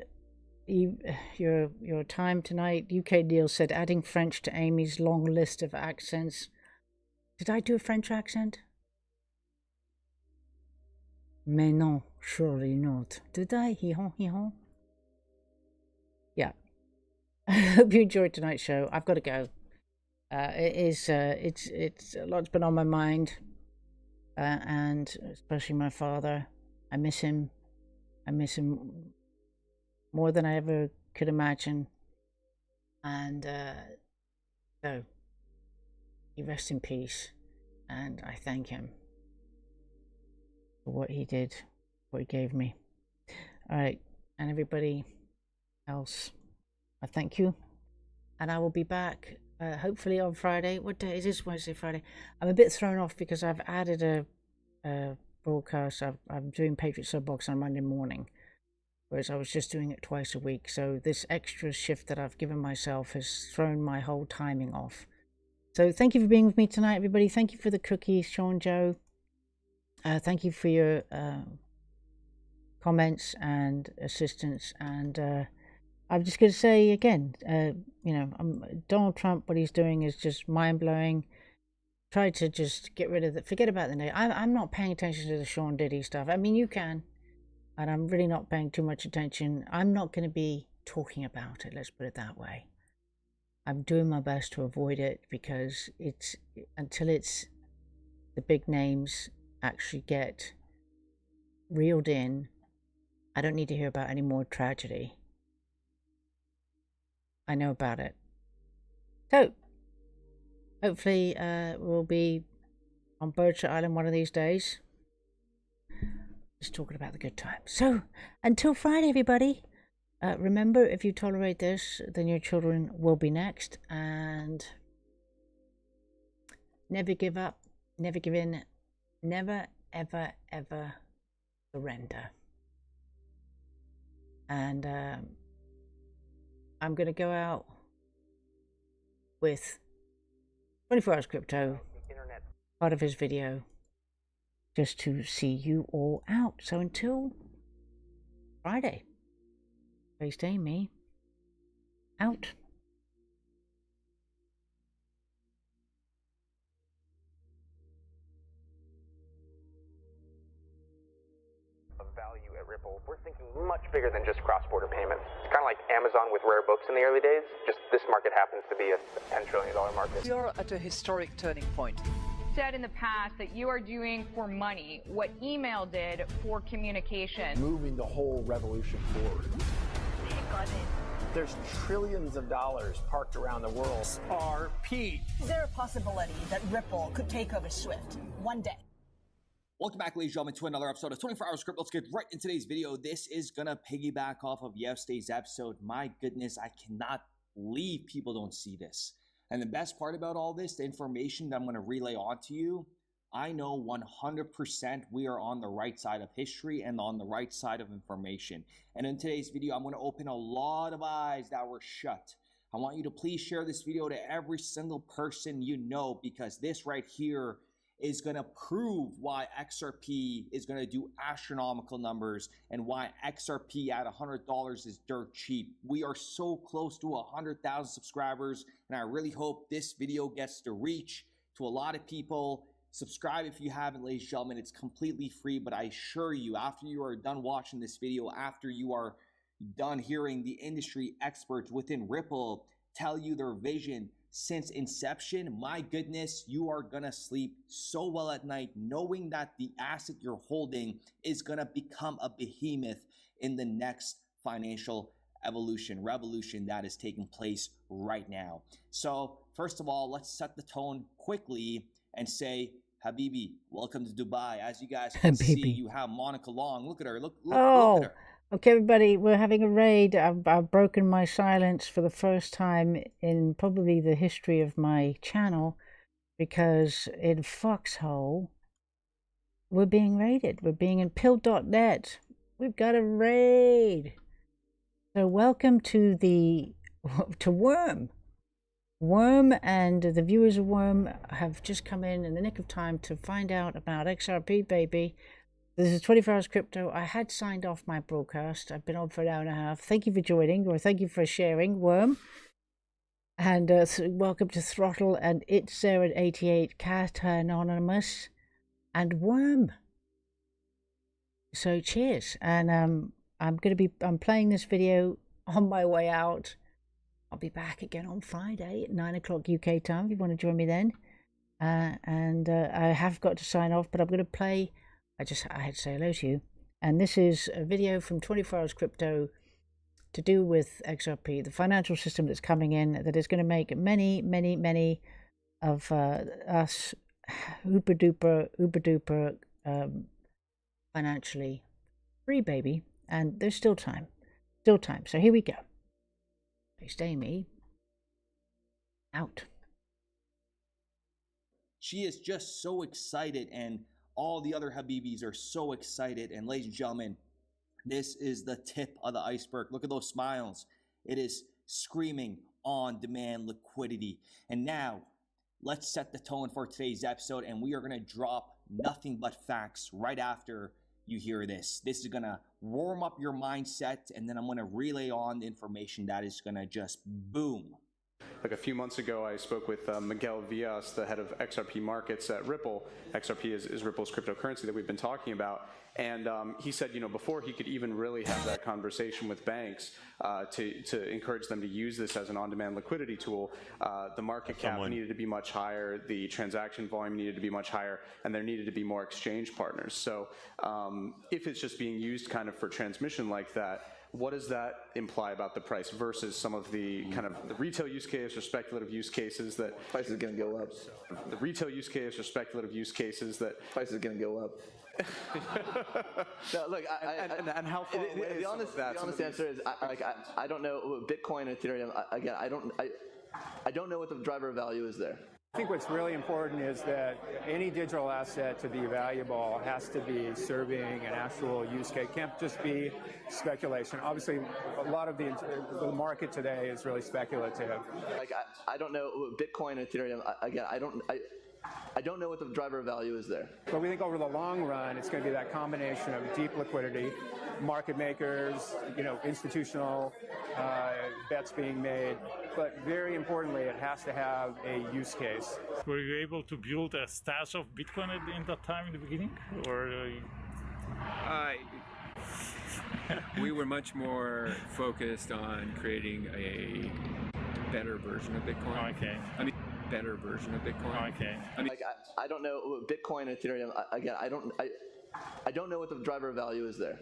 time tonight. UK Deal said, adding French to Amy's long list of accents. Did I do a French accent? Mais non, surely not. Did I? Hee-haw. Yeah. I hope you enjoyed tonight's show. I've got to go. It's a lot's been on my mind, and especially my father. I miss him more than I ever could imagine, and so he rests in peace, and I thank him for what he did, what he gave me. All right, and everybody else, I thank you, and I will be back hopefully on Friday. What day is this? Wednesday, Friday. I'm a bit thrown off because I've added a broadcast. I'm doing Patriot Soapbox on Monday morning, whereas I was just doing it twice a week. So this extra shift that I've given myself has thrown my whole timing off. So thank you for being with me tonight, everybody. Thank you for the cookies, Sean Joe. Thank you for your comments and assistance. And I'm just going to say again, you know, Donald Trump, what he's doing is just mind-blowing. Try to just get rid of it. Forget about the name. I'm not paying attention to the Sean Diddy stuff. I mean, you can. And I'm really not paying too much attention. I'm not going to be talking about it. Let's put it that way. I'm doing my best to avoid it because until it's the big names actually get reeled in, I don't need to hear about any more tragedy. I know about it. So, hopefully we'll be on Berkshire Island one of these days. Just talking about the good times. So, until Friday, everybody. Remember, if you tolerate this, then your children will be next. And never give up, never give in, never, ever, ever surrender. And I'm going to go out with 24 Hours Crypto, part of his video, just to see you all out. So until Friday, Based Amy, out. Of value at Ripple, we're thinking much bigger than just cross-border payments. It's kind of like Amazon with rare books in the early days. Just this market happens to be a $10 trillion market. We are at a historic turning point. Said in the past that you are doing for money what email did for communication. Moving the whole revolution forward. There's trillions of dollars parked around the world. RP. Is there a possibility that Ripple could take over Swift one day? Welcome back, ladies and gentlemen, to another episode of 24 Hours Crypto. Let's get right into today's video. This is going to piggyback off of yesterday's episode. My goodness, I cannot believe people don't see this. And the best part about all this, the information that I'm going to relay onto you, I know 100% we are on the right side of history and on the right side of information. And in today's video, I'm going to open a lot of eyes that were shut. I want you to please share this video to every single person you know, because this right here is going to prove why XRP is going to do astronomical numbers and why XRP at $100 is dirt cheap. We are so close to 100,000 subscribers, and I really hope this video gets to reach to a lot of people. Subscribe if you haven't, ladies and gentlemen. It's completely free, but I assure you, after you are done watching this video, after you are done hearing the industry experts within Ripple tell you their vision since inception, my goodness, you are gonna sleep so well at night knowing that the asset you're holding is gonna become a behemoth in the next financial revolution that is taking place right now. So first of all, let's set the tone quickly and say, Habibi, welcome to Dubai. As you guys can see, you have Monica Long. Look at her. Look at her. Okay, everybody, we're having a raid. I've broken my silence for the first time in probably the history of my channel, because in Foxhole, we're being raided. We're being in Pill.net. We've got a raid. So welcome to Worm. Worm and the viewers of Worm have just come in the nick of time to find out about XRP, baby. This is 24 Hours Crypto. I had signed off my broadcast. I've been on for an hour and a half. Thank you for joining, or thank you for sharing, Worm. And welcome to Throttle and It's Sarah 88, Cat Anonymous, and Worm. So cheers. And I'm playing this video on my way out. I'll be back again on Friday at 9 o'clock UK time if you want to join me then. I have got to sign off, but I'm going to play. I had to say hello to you. And this is a video from 24 Hours Crypto to do with XRP, the financial system that's coming in that is going to make many, many, many of us uber duper financially free, baby. And there's still time. So here we go. Based Amy, out. She is just so excited, and all the other Habibis are so excited. And ladies and gentlemen, this is the tip of the iceberg. Look at those smiles. It is screaming on-demand liquidity. And now, let's set the tone for today's episode, and we are going to drop nothing but facts right after you hear this. This is going to warm up your mindset, and then I'm going to relay on the information that is going to just boom. Like a few months ago, I spoke with Miguel Villas, the head of XRP markets at Ripple. XRP is Ripple's cryptocurrency that we've been talking about. And he said, before he could even really have that conversation with banks to encourage them to use this as an on-demand liquidity tool, the market cap needed to be much higher, the transaction volume needed to be much higher, and there needed to be more exchange partners. So if it's just being used kind of for transmission like that, what does that imply about the price versus some of the kind of the retail use case or speculative use cases that price is going to go up? The retail use case or speculative use cases that price is going to go up. No, look, and how far away the honest answer is I don't know. Bitcoin and Ethereum, again, I don't know what the driver of value is there. I think what's really important is that any digital asset to be valuable has to be serving an actual use case. It can't just be speculation. Obviously, a lot of the market today is really speculative. Like I don't know Bitcoin and Ethereum. Again, I don't know what the driver of value is there. But we think over the long run, it's going to be that combination of deep liquidity, market makers, institutional bets being made. But very importantly, it has to have a use case. Were you able to build a stash of Bitcoin in that time in the beginning, or? We were much more focused on creating a better version of Bitcoin. Okay. Better version of Bitcoin. Okay. I don't know Bitcoin and Ethereum. Again, I don't know what the driver of value is there.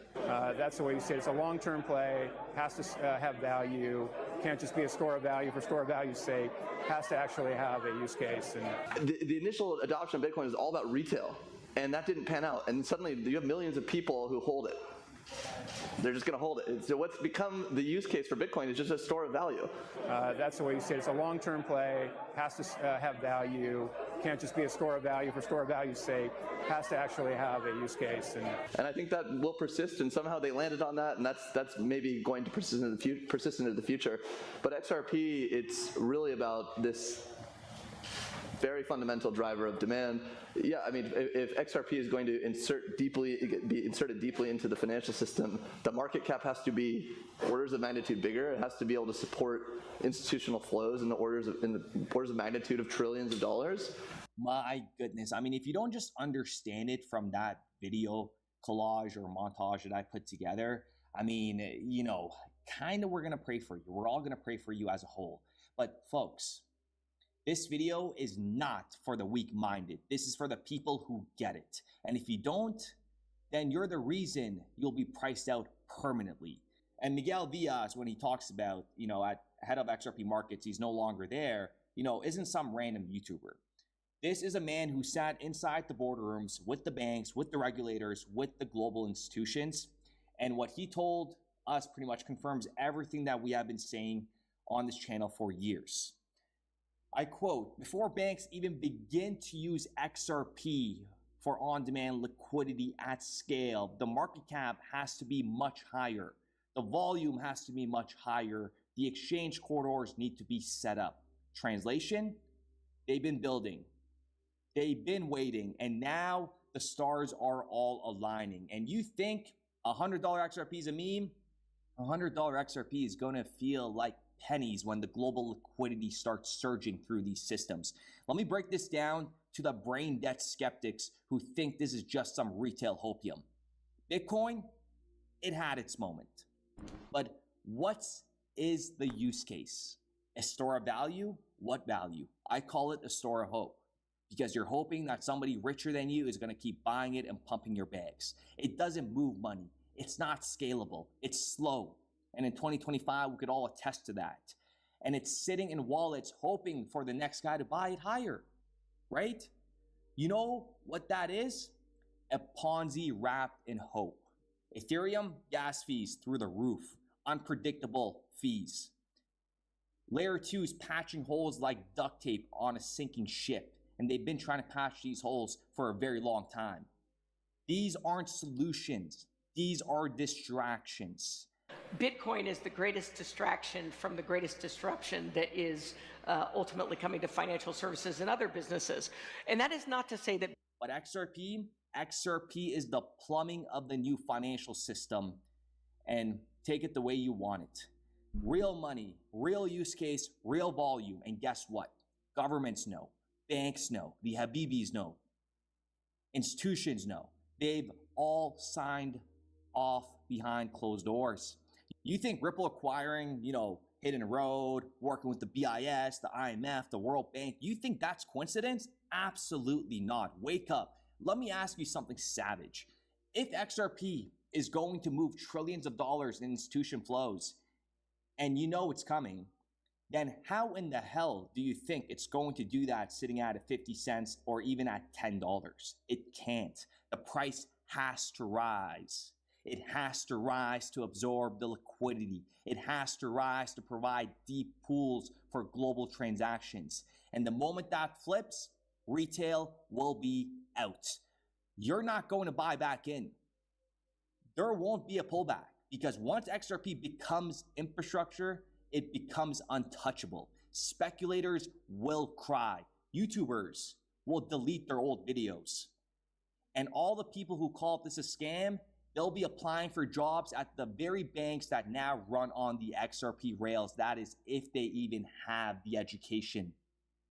That's the way you say it. It's a long-term play. Has to have value. Can't just be a store of value for store of value's sake. Has to actually have a use case. And the initial adoption of Bitcoin is all about retail, and that didn't pan out. And suddenly you have millions of people who hold it. They're just going to hold it. So what's become the use case for Bitcoin is just a store of value. That's the way you say it. It's a long-term play. Has to have value. Can't just be a store of value for store of value's sake. Has to actually have a use case. And I think that will persist, and somehow they landed on that, and that's maybe going to persist into the future. But XRP, it's really about this very fundamental driver of demand. Yeah, I mean, if XRP is going to be inserted deeply into the financial system, the market cap has to be orders of magnitude bigger. It has to be able to support institutional flows in the orders of magnitude of trillions of dollars. My goodness. I mean, if you don't just understand it from that video collage or montage that I put together, I mean, kind of we're going to pray for you. We're all going to pray for you as a whole. But folks, this video is not for the weak-minded. This is for the people who get it. And if you don't, then you're the reason you'll be priced out permanently. And Miguel Villas, when he talks about, at head of XRP markets, he's no longer there, isn't some random YouTuber. This is a man who sat inside the boardrooms with the banks, with the regulators, with the global institutions. And what he told us pretty much confirms everything that we have been saying on this channel for years. I quote, before banks even begin to use XRP for on-demand liquidity at scale, the market cap has to be much higher. The volume has to be much higher. The exchange corridors need to be set up. Translation, they've been building. They've been waiting, and now the stars are all aligning. And you think $100 XRP is a meme? $100 XRP is going to feel like pennies when the global liquidity starts surging through these systems. Let me break this down to the brain dead skeptics who think this is just some retail hopium. Bitcoin, it had its moment. But what is the use case? A store of value? What value? I call it a store of hope, because you're hoping that somebody richer than you is going to keep buying it and pumping your bags. It doesn't move money. It's not scalable. It's slow. And in 2025, we could all attest to that. And it's sitting in wallets hoping for the next guy to buy it higher, right? You know what that is? A Ponzi wrapped in hope. Ethereum, gas fees through the roof. Unpredictable fees. Layer 2 is patching holes like duct tape on a sinking ship. And they've been trying to patch these holes for a very long time. These aren't solutions. These are distractions. Bitcoin is the greatest distraction from the greatest disruption that is ultimately coming to financial services and other businesses. And that is not to say that... But But XRP is the plumbing of the new financial system, and take it the way you want it. Real money, real use case, real volume. And guess what? Governments know, banks know, the Habibis know, institutions know. They've all signed off behind closed doors. You think Ripple acquiring, Hidden Road, working with the BIS, the IMF, the World Bank, you think that's coincidence? Absolutely not. Wake up. Let me ask you something savage. If XRP is going to move trillions of dollars in institution flows, and you know it's coming, then how in the hell do you think it's going to do that sitting at 50 cents or even at $10? It can't. The price has to rise. It has to rise to absorb the liquidity. It has to rise to provide deep pools for global transactions. And the moment that flips, retail will be out. You're not going to buy back in. There won't be a pullback, because once XRP becomes infrastructure, it becomes untouchable. Speculators will cry. YouTubers will delete their old videos. And all the people who call this a scam, they'll be applying for jobs at the very banks that now run on the XRP rails. That is, if they even have the education